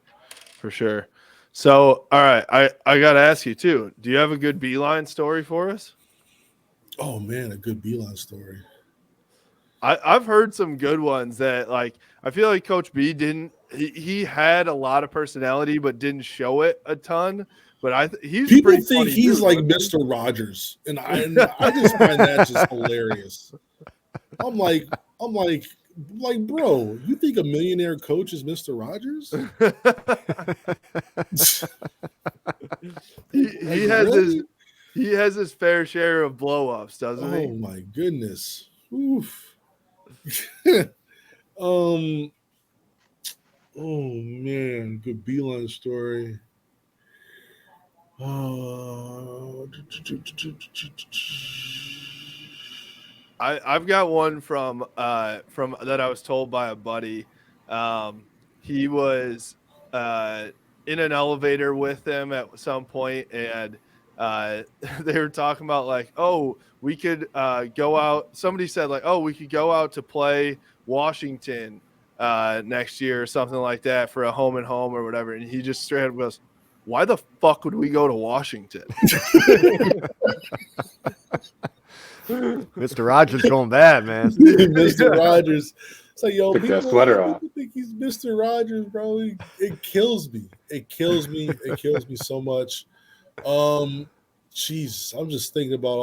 So all right, I gotta ask you too. Do you have a good Beeline story for us? Oh man, a good Beeline story. I've heard some good ones that like I feel like Coach B didn't. He had a lot of personality, but didn't show it a ton. But he's People pretty think funny he's dude, like wasn't he? Mr. Rogers, and I just find that just hilarious. I'm like, bro, you think a millionaire coach is Mr. Rogers? he has really? his fair share of blow ups, doesn't he? Oh my goodness. Oof. Oh man, good Beeline story. I've got one from that I was told by a buddy. He was in an elevator with them at some point, and they were talking about like, oh, we could go out. Somebody said like, oh, we could go out to play Washington next year or something like that for a home and home or whatever. And he just straight up goes, why the fuck would we go to Washington? Mr. Rogers going bad, man. Mr. Rogers. It's like, yo, Took that people sweater off. think he's Mr. Rogers, bro. It kills me. It kills me so much. Jeez, I'm just thinking about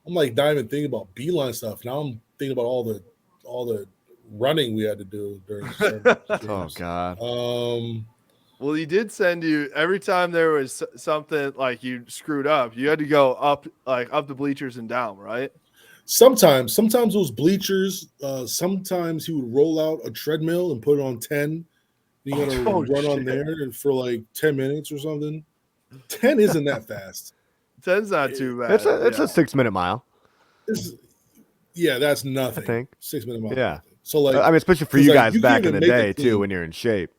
I'm like not even thinking about Beeline stuff. Now I'm thinking about all the running we had to do during certain games. Oh God. Well, he did send you every time there was something like you screwed up, you had to go up the bleachers and down, right? Sometimes those bleachers. Sometimes he would roll out a treadmill and put it on 10. You got to run on there for like 10 minutes or something. 10 isn't that fast. 10's not too bad. It's a 6-minute mile. That's nothing. I think 6-minute mile. Yeah. So like, I mean, especially for you guys you back can't in the even make day the too, team. when you're in shape.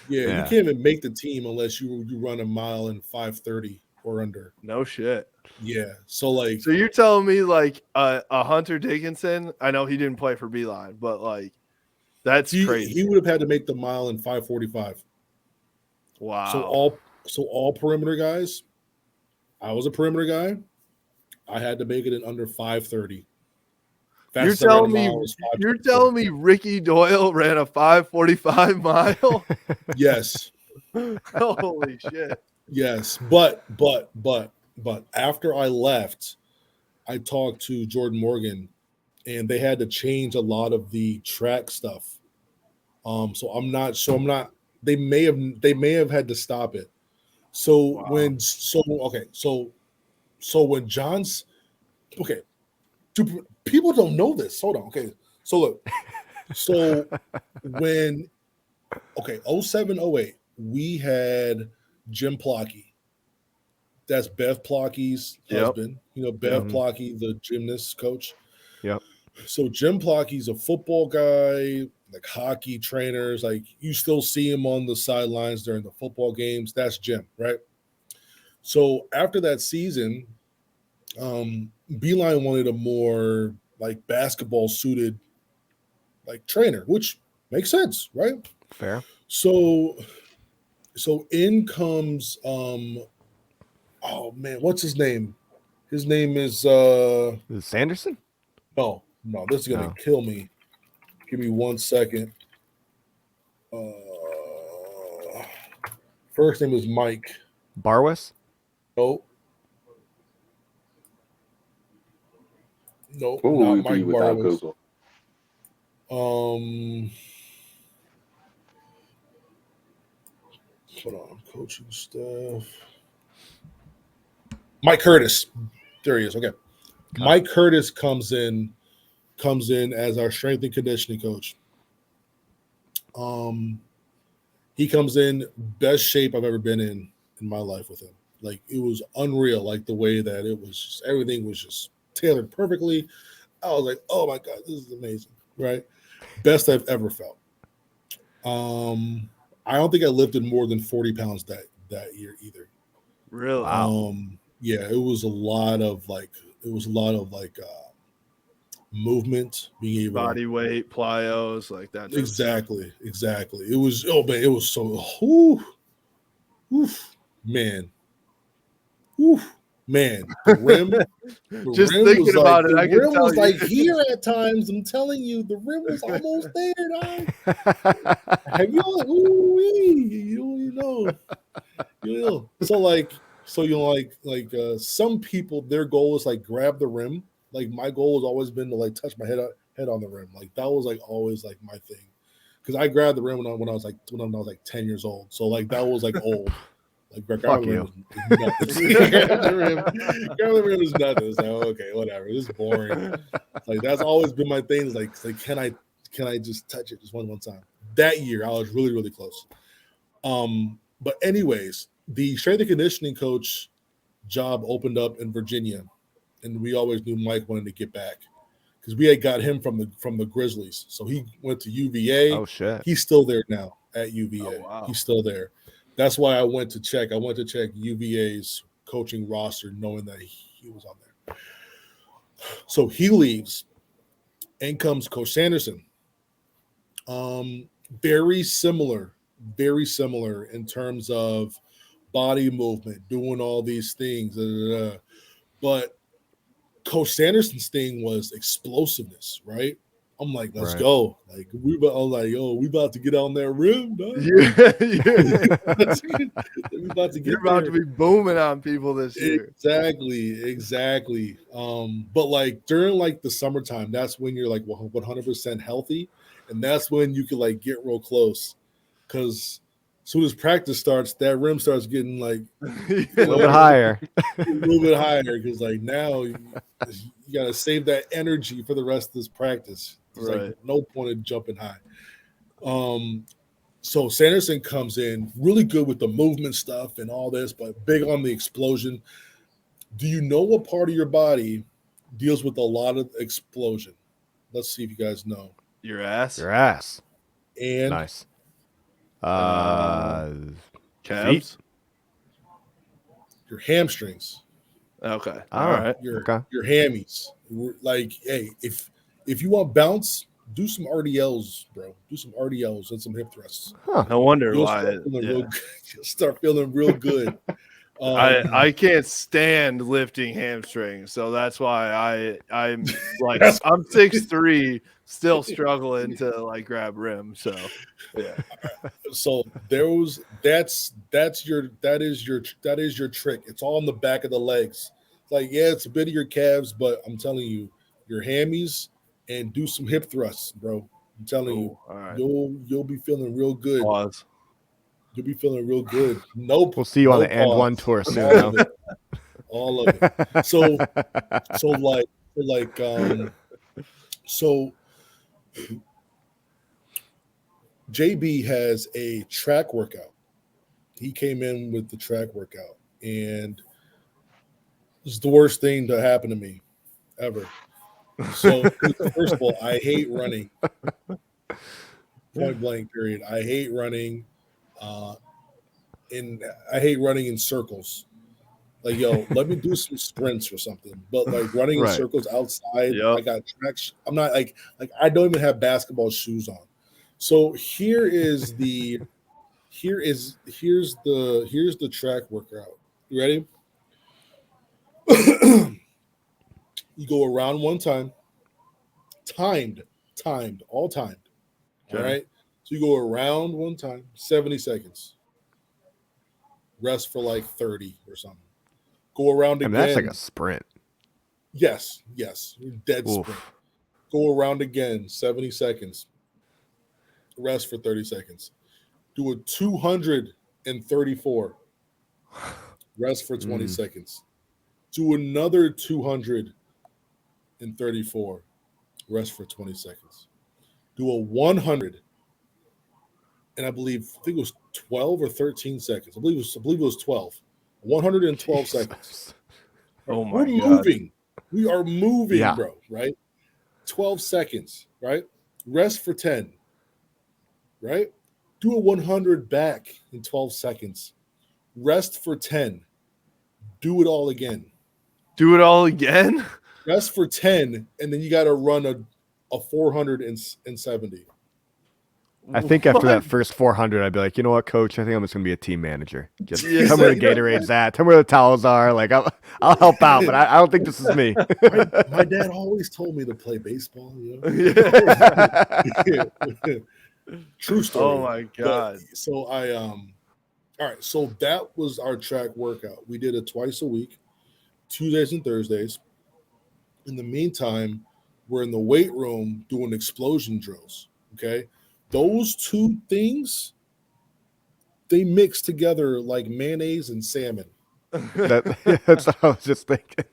Yeah, you can't even make the team unless you run a mile in 5:30 or under. No shit. Yeah. So like, so you're telling me like a Hunter Dickinson? I know he didn't play for Beeline, but like that's crazy. He would have had to make the mile in 5:45. Wow. So all perimeter guys. I was a perimeter guy. I had to make it in under 5:30. You're telling me Ricky Doyle ran a 5:45 mile? Yes. Holy shit. Yes, but after I left, I talked to Jordan Morgan, and they had to change a lot of the track stuff. So I'm not. They may have had to stop it. So when John's people don't know this. Hold on. Okay. So look. So when 07, 08, we had Jim Plocky. That's Bev Plocky's husband. Bev Plocky, the gymnast coach. Yep. So Jim Plocky's a football guy, like hockey trainers. Like you still see him on the sidelines during the football games. That's Jim, right? So after that season, Beeline wanted a more like basketball suited like trainer, which makes sense, right? Fair. So in comes oh man, what's his name? His name is Sanderson? No, this is gonna kill me. Give me 1 second. First name is Mike. Barwis? No. No, What would not we Mike be without Barrows. Google? Hold on, coaching staff. Mike Curtis. There he is. Okay. Mike Curtis comes in as our strength and conditioning coach. He comes in best shape I've ever been in my life with him. Like, it was unreal, like the way that it was just, everything was just tailored perfectly. I was like, oh my God, this is amazing, right? Best I've ever felt. I don't think I lifted more than 40 pounds that year either. Really? Wow. Yeah, it was a lot of movement, being able Body weight, plyos, like that. to exactly. It was it was so man. Man, the rim Just thinking was about it, the I can rim tell was you. like here at times. I'm telling you, the rim was almost there, dog. Have you all you know. So some people, their goal is like grab the rim. Like, my goal has always been to like touch my head on the rim. Like, that was like always like my thing. Because I grabbed the rim when I was like 10 years old. So like that was like old. Like, grab the rim is nothing. Grab the rim is nothing. It's like, okay, whatever. This is boring. Like, that's always been my thing. Is like can I just touch it just one time? That year I was really, really close. But anyways, the strength and conditioning coach job opened up in Virginia, and we always knew Mike wanted to get back because we had got him from the Grizzlies. So he went to UVA. Oh shit. He's still there now at UVA. Oh, wow. He's still there. That's why I went to check UVA's coaching roster, knowing that he was on there. So he leaves, and comes Coach Sanderson. Very similar in terms of body movement, doing all these things. But Coach Sanderson's thing was explosiveness, right? I'm like, let's go. Like, we about to get on that rim, dog. We about to get You're about to be booming on people this year. Exactly. But like during like the summertime, that's when you're like 100% healthy, and that's when you can like get real close. Because as soon as practice starts, that rim starts getting like a little bit higher. Because like now you got to save that energy for the rest of this practice. There's like no point in jumping high. So Sanderson comes in really good with the movement stuff and all this, but big on the explosion. Do you know what part of your body deals with a lot of explosion? Let's see if you guys know. Your ass. And nice. Calves. Your hamstrings. Okay. All right. Your hammies. Like, hey, if you want bounce, do some RDLs, bro. Do some RDLs and some hip thrusts. No wonder why. You'll start feeling real good. I can't stand lifting hamstrings, so that's why I'm like I'm 6'3", still struggling to like grab rim. So yeah. So that is your trick. It's all in the back of the legs. Like, yeah, it's a bit of your calves, but I'm telling you, your hammies, and do some hip thrusts, bro. I'm telling you, right. you'll be feeling real good. Pause. You'll be feeling real good. Nope. We'll see you on the And One tour soon. All of it. So JB has a track workout. He came in with the track workout, and it's the worst thing to happen to me ever. So first of all, I hate running. Point blank period. I hate running. And I hate running in circles. Like, yo, let me do some sprints or something. But like running in circles outside, I got tracks. I'm not like I don't even have basketball shoes on. So here's the track workout. You ready? You go around one time, timed, all timed. Okay. All right. So you go around one time, 70 seconds. Rest for like 30 or something. Go around again. That's like a sprint. Yes. Dead Oof. sprint. Go around again, 70 seconds. Rest for 30 seconds. Do a 234. Rest for 20 seconds. Do another 234. Rest for 20 seconds. Do a 100. And I think it was 12 or 13 seconds. I believe it was 12. 112 seconds. Oh We're my God. moving. We are moving, Yeah. bro, right? 12 seconds, right? Rest for 10, right? Do a 100 back in 12 seconds. Rest for 10. Do it all again. Do it all again? Rest for 10, and then you got to run a 470. I think after that What? first 400, I'd be like, you know what, coach? I think I'm just gonna be a team manager. Just Yeah. tell me where the Gatorade's at. Tell me where the towels are. Like, I'll help out, but I don't think this is me. My dad always told me to play baseball. You know? Yeah. True story. Oh my God. So all right. So that was our track workout. We did it twice a week, Tuesdays and Thursdays. In the meantime, we're in the weight room doing explosion drills. Okay. Those two things, they mix together like mayonnaise and salmon. That's what I was just thinking.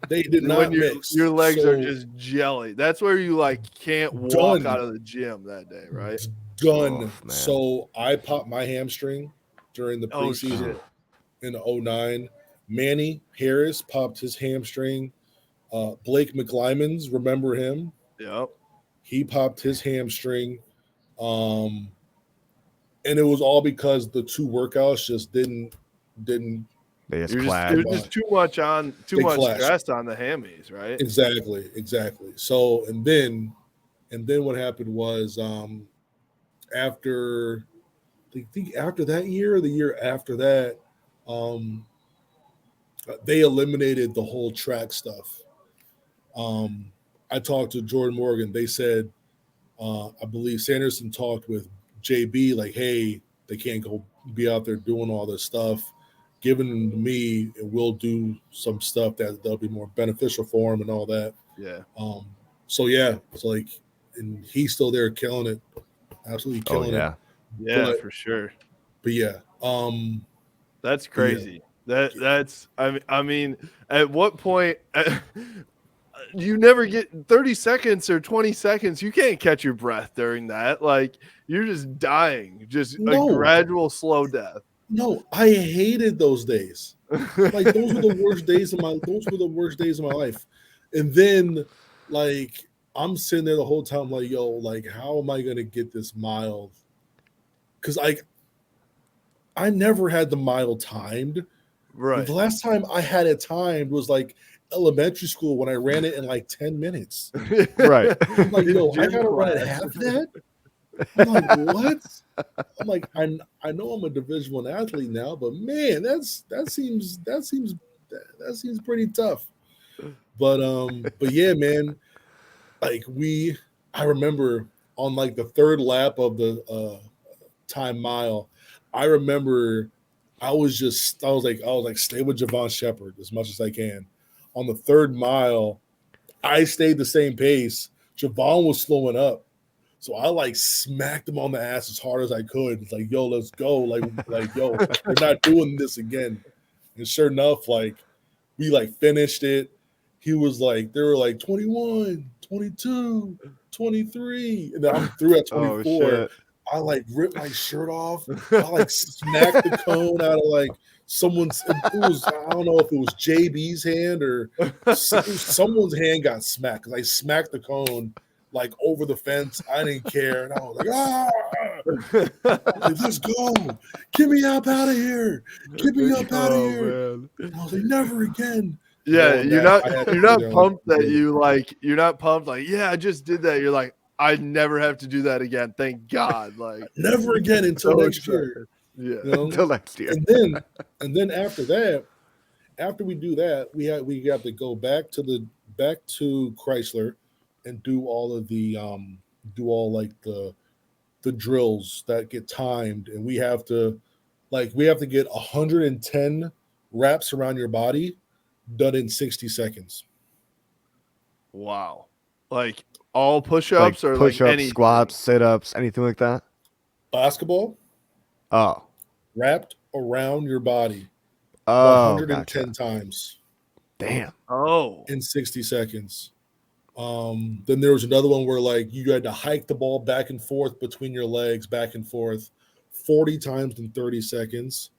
They did not When mix. your legs are So, just jelly. That's where you like can't walk Done. out of the gym that day, right? done. Man. So I popped my hamstring during the Oh, preseason shit. in 09. Manny Harris popped his hamstring. Blake McLymans, remember him? Yep. He popped his hamstring. And it was all because the two workouts just didn't They just It clash. was just too much They much clashed. stress on the hammies, right? exactly. So and then what happened was after I think after that year or the year after that, um, they eliminated the whole track stuff. I talked to Jordan Morgan. They said, I believe Sanderson talked with JB, like, hey, they can't go be out there doing all this stuff. Given them to me, and we'll do some stuff that'll be more beneficial for him and all that. Yeah. So yeah, it's like, and he's still there killing it, absolutely Oh killing yeah. it. Yeah, But- for sure. But yeah, That's crazy. That's I mean, at what point you never get 30 seconds or 20 seconds, you can't catch your breath during that. Like you're just dying, just No. a gradual slow death. no, I hated those days. Like those were the worst days of my life. And then like I'm sitting there the whole time like, yo, like how am I gonna get this mile? Because I never had the mile timed. Right. The last time I had it timed was like elementary school when I ran it in like 10 minutes. Right. I'm like, yo, I Gym gotta run it class. half that. I'm like, what? I'm like, I know I'm a Division I athlete now, but man, that seems pretty tough. But yeah, man, like I remember on like the third lap of the time mile, I remember I was like stay with Javon Shepard as much as I can. On the third mile, I stayed the same pace. Javon was slowing up. So I like smacked him on the ass as hard as I could. It's like, yo, let's go. Like, yo, we're not doing this again. And sure enough, like we like finished it. He was like, they were like 21, 22, 23. And then I'm through at 24. Oh shit. I like ripped my shirt off. I like smacked the cone out of like someone's. It was, I don't know if it was JB's hand or someone's hand got smacked because I smacked the cone like over the fence. I didn't care, and I was like, like, let's go, get me up out of here, get me up out of here. Man. And I was like, never again. Yeah, Knowing you're that, I not had to you're be not there, pumped like, that you're not pumped like, yeah, I just did that. You're like, I never have to do that again. Thank God. Like never again until so next year. excited. Yeah. You know? Until next year. and then after that, after we do that, we have to go back to Chrysler and do all of the the drills that get timed, and we have to get 110 wraps around your body done in 60 seconds. Wow. Like all Like push-ups or like push-ups, anything? squats, sit-ups, anything like that? Basketball Oh. wrapped around your body Oh, 110 gotcha. times Damn. Oh. in 60 seconds. Then there was another one where like you had to hike the ball back and forth between your legs, back and forth, 40 times in 30 seconds.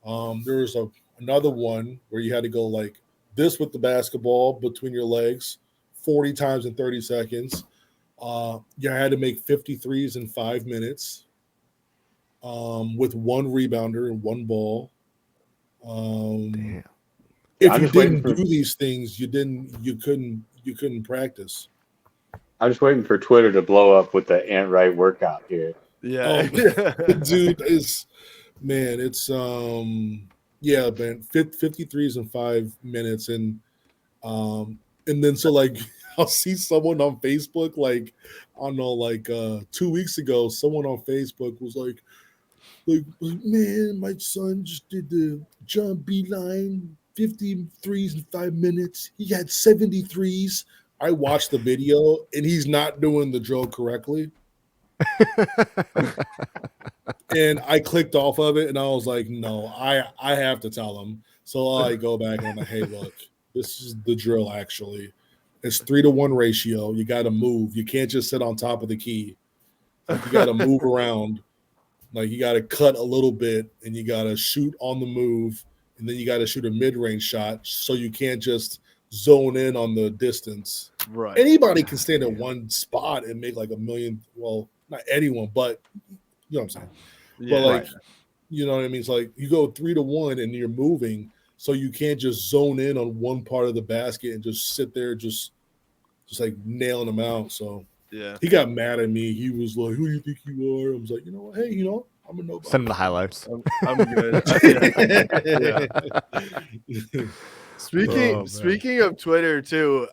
There was another one where you had to go like this with the basketball between your legs, 40 times in 30 seconds. You had to make 53s in 5 minutes with one rebounder and one ball. Damn. If I'm you just waiting didn't for do these things, you couldn't practice. I'm just waiting for Twitter to blow up with the Ant Wright workout here. Yeah. Dude is man, it's yeah, man, 53s in 5 minutes and then so like I'll see someone on Facebook like I don't know like 2 weeks ago someone on Facebook was like man, my son just did the jump beeline 53s in 5 minutes. He had 73s. I watched the video and he's not doing the drill correctly. And I clicked off of it and I was like, no, I have to tell him. So I go back and I'm like, hey, look, this is the drill actually. It's 3-to-1 ratio. You got to move. You can't just sit on top of the key. Like you got to move around. Like you got to cut a little bit and you got to shoot on the move. And then you got to shoot a mid-range shot. So you can't just zone in on the distance. Right. Anybody can stand in one spot and make like a million. Well, not anyone, but you know what I'm saying. Yeah. But like, you know what I mean? It's like you go 3-to-1 and you're moving, so you can't just zone in on one part of the basket and just sit there, just like nailing them out. So Yeah. he got mad at me. He was like, "Who do you think you are?" I was like, "You know what? Hey, I'm a nobody." Send him the highlights. I'm good. Yeah. Speaking of Twitter too,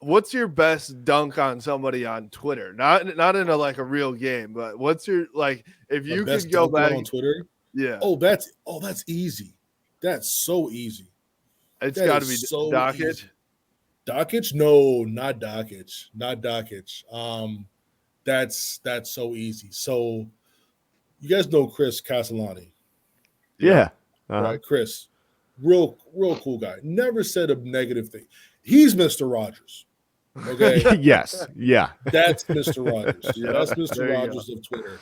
what's your best dunk on somebody on Twitter? Not in a real game, but what's your like if My you best could go dunker back on Twitter. Yeah. That's easy. That's so easy. It's That got to is be so Dockett. easy. Dockich? No, not Dockich. Not Dockich. That's so easy. So you guys know Chris Castellani, Yeah. Uh-huh. right? Chris, real cool guy. Never said a negative thing. He's Mr. Rogers. Okay. Yes. Yeah. That's Mr. Rogers. Yeah, That's Mr. there you Rogers of Twitter.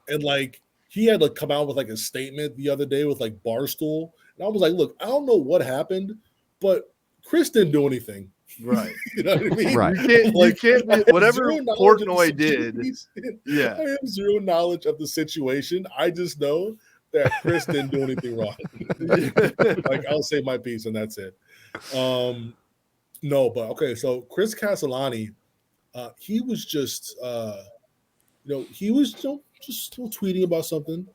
And like he had to come out with like a statement the other day with like Barstool. And I was like, look, I don't know what happened, but Chris didn't do anything. Right. You know what I mean? Right. You can't I be have whatever zero knowledge of the Portnoy did. situation. Yeah. I have zero knowledge of the situation. I just know that Chris didn't do anything wrong. Like I'll say my piece and that's it. No, but okay. So Chris Castellani, he was just he was just tweeting about something,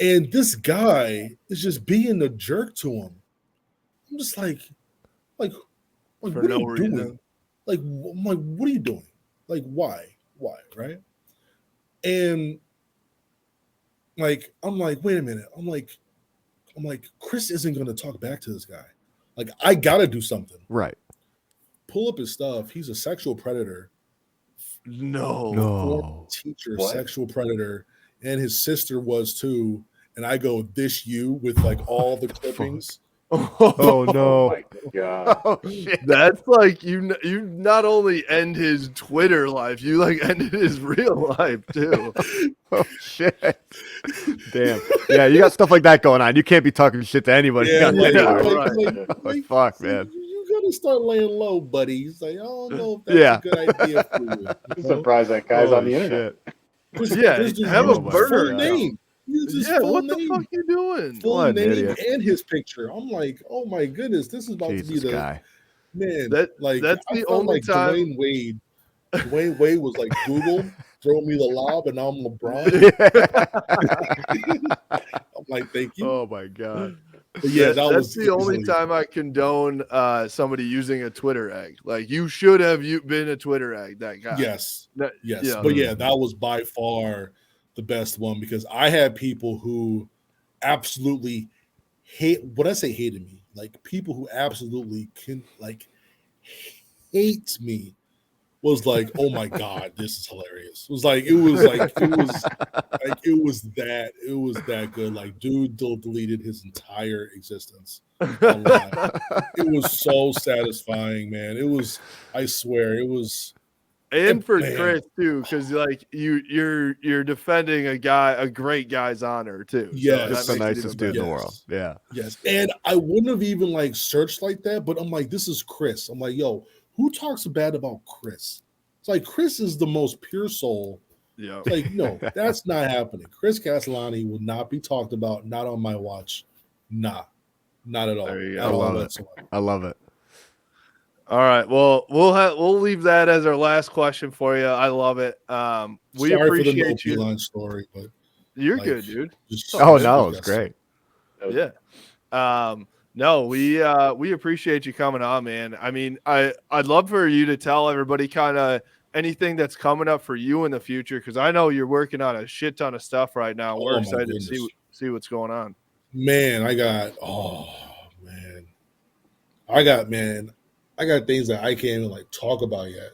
and this guy is just being a jerk to him. I'm just like For what no are you doing? reason. Like, I'm like, what are you doing? Like, why, right? And like, I'm like, wait a minute. I'm like, Chris isn't going to talk back to this guy. Like, I gotta do something. Right. Pull up his stuff. He's a sexual predator. No. Teacher, What? sexual predator, and his sister was too. And I go, this you with like all the clippings. Oh no. my God. Oh shit. That's like you not only end his Twitter life, you like ended his real life too. Oh shit. Damn. Yeah, you got stuff like that going on. You can't be talking shit to anybody. Yeah, on like, Twitter. right. Fuck, it's man. You gotta start laying low, buddy. He's like, I don't know if that's Yeah. a good idea for you. I'm surprised that guy's on the Holy internet. shit. Yeah, Chris just have a used his burner full account. name. Use his Yeah, full what the name. fuck you doing? Full What an name idiot. and his picture. I'm like, oh my goodness, this is about to be Jesus the guy. man. That's I the felt only like time. Dwayne Wade. Dwayne Wade was like Google, throw me the lob, and now I'm LeBron. I'm like, thank you. Oh my god. But yeah, that was That's the only easily- time I condone somebody using a Twitter egg. Like you should have been a Twitter egg. That guy. Yes. That- Yes, yeah. but yeah, that was by far the best one because I had people who absolutely hate. When I say hated me, like people who absolutely hates me was like, oh my God, this is hilarious. It was that good. Like, dude deleted his entire existence online. It was so satisfying, man. I swear, it was. And for man. Chris too, because like you're defending a great guy's honor too. Yes. Just the nicest dude in the world. Yeah. Yes. And I wouldn't have even like searched like that, but I'm like, this is Chris. I'm like, yo, who talks bad about Chris? It's like Chris is the most pure soul. Yeah. It's like, no, that's not happening. Chris Castellani will not be talked about, not on my watch. Nah, not at all. There you go. At all whatsoever. I love it. All right. Well, we'll leave that as our last question for you. I love it. We Sorry appreciate for the you. line story, but you're good, dude. Oh no, it was great. Yeah. No, we appreciate you coming on, man. I mean, I'd love for you to tell everybody kind of anything that's coming up for you in the future, because I know you're working on a shit ton of stuff right now. We're excited to see what's going on. Man, I got things that I can't even like talk about yet.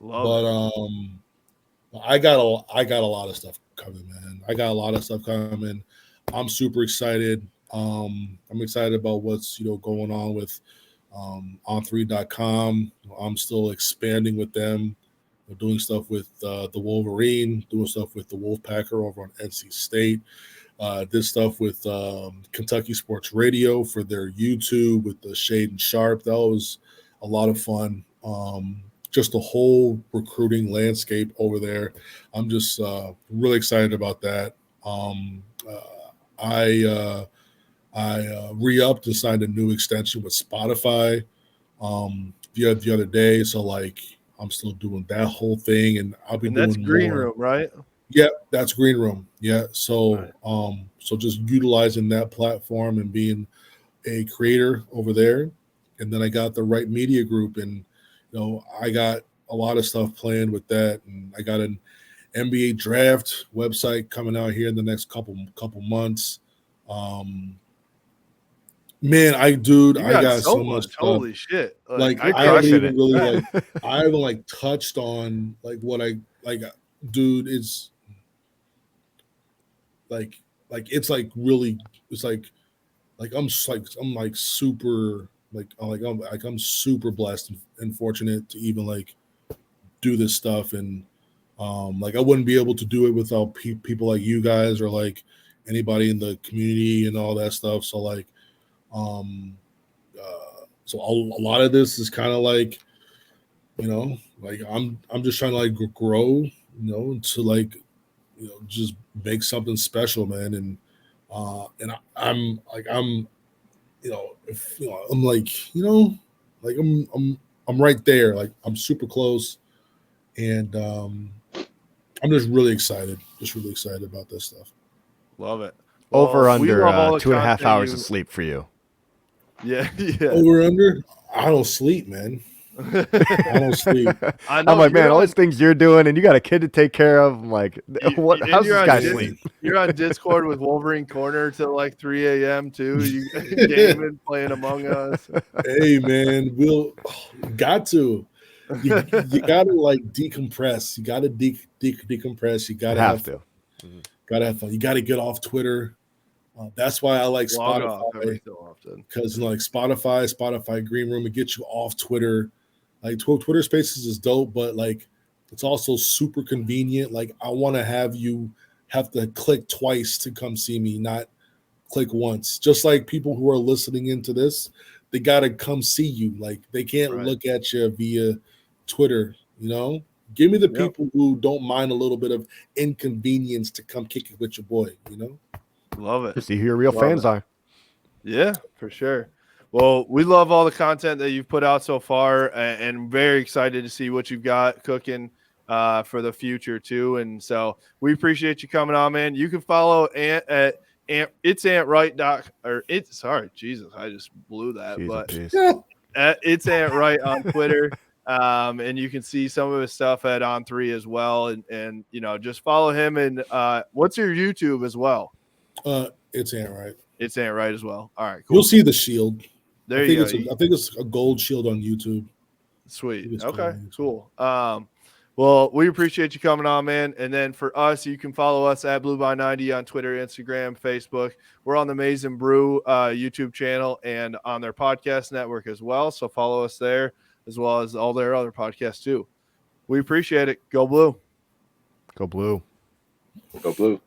I got a lot of stuff coming, man. I'm super excited. I'm excited about what's going on with on3.com. I'm still expanding with them. We're doing stuff with the Wolverine, doing stuff with the Wolfpacker over on NC State. Did stuff with Kentucky Sports Radio for their YouTube with the Shade and Sharp. That was a lot of fun. Just the whole recruiting landscape over there. I'm just really excited about that. I re-upped and signed a new extension with Spotify the other day. So like I'm still doing that whole thing, and I'll be doing that's Green more. Room, right? Yeah, that's Green Room. Yeah. So so just utilizing that platform and being a creator over there. And then I got the Right Media Group, and I got a lot of stuff planned with that. And I got an NBA draft website coming out here in the next couple months. Man, I got so much stuff. Holy shit. Like I haven't even really I haven't touched on what I dude, it's it's really I'm super I'm super blessed and fortunate to even do this stuff, and I wouldn't be able to do it without people like you guys or anybody in the community and all that stuff. So so a lot of this is kind of I'm just trying to grow, to just make something special, man. And I'm I'm right there. I'm super close, and I'm just really excited about this stuff. Love it. Over under 2.5 hours of sleep for you. Yeah. Over under. I don't sleep, man. I don't sleep. I'm like, man, all these things you're doing, and you got a kid to take care of. I'm like, what? How's this guy sleep? You're on Discord with Wolverine Corner till 3 a.m. too. You gaming, playing Among Us. Hey, man, you got to decompress. You got to decompress. You got to have to. Got to have fun. You got to get off Twitter. That's why I like Spotify, because Spotify Green Room, it gets you off Twitter. Twitter Spaces is dope, but it's also super convenient. I want to have you have to click twice to come see me, not click once. Just like people who are listening into this, they got to come see you. They can't look at you via Twitter. Give me the people who don't mind a little bit of inconvenience to come kick it with your boy. Love it. To see who your real fans are. Yeah, for sure. Well, we love all the content that you've put out so far, and very excited to see what you've got cooking for the future too. And so we appreciate you coming on, man. You can follow Ant at it's Ant Wright Jesus, I just blew that. It's Ant Wright on Twitter. And you can see some of his stuff at On3 as well. And just follow him. And what's your YouTube as well? It's Ant Wright. It's Ant Wright as well. All right, cool. You'll see the shield. There you go. I think it's a gold shield on YouTube. Sweet. Okay, cool. Well, we appreciate you coming on, man. And then for us, you can follow us at BlueBy90 on Twitter, Instagram, Facebook. We're on the Maize and Brew YouTube channel and on their podcast network as well. So follow us there as well as all their other podcasts too. We appreciate it. Go Blue. Go Blue. Go Blue.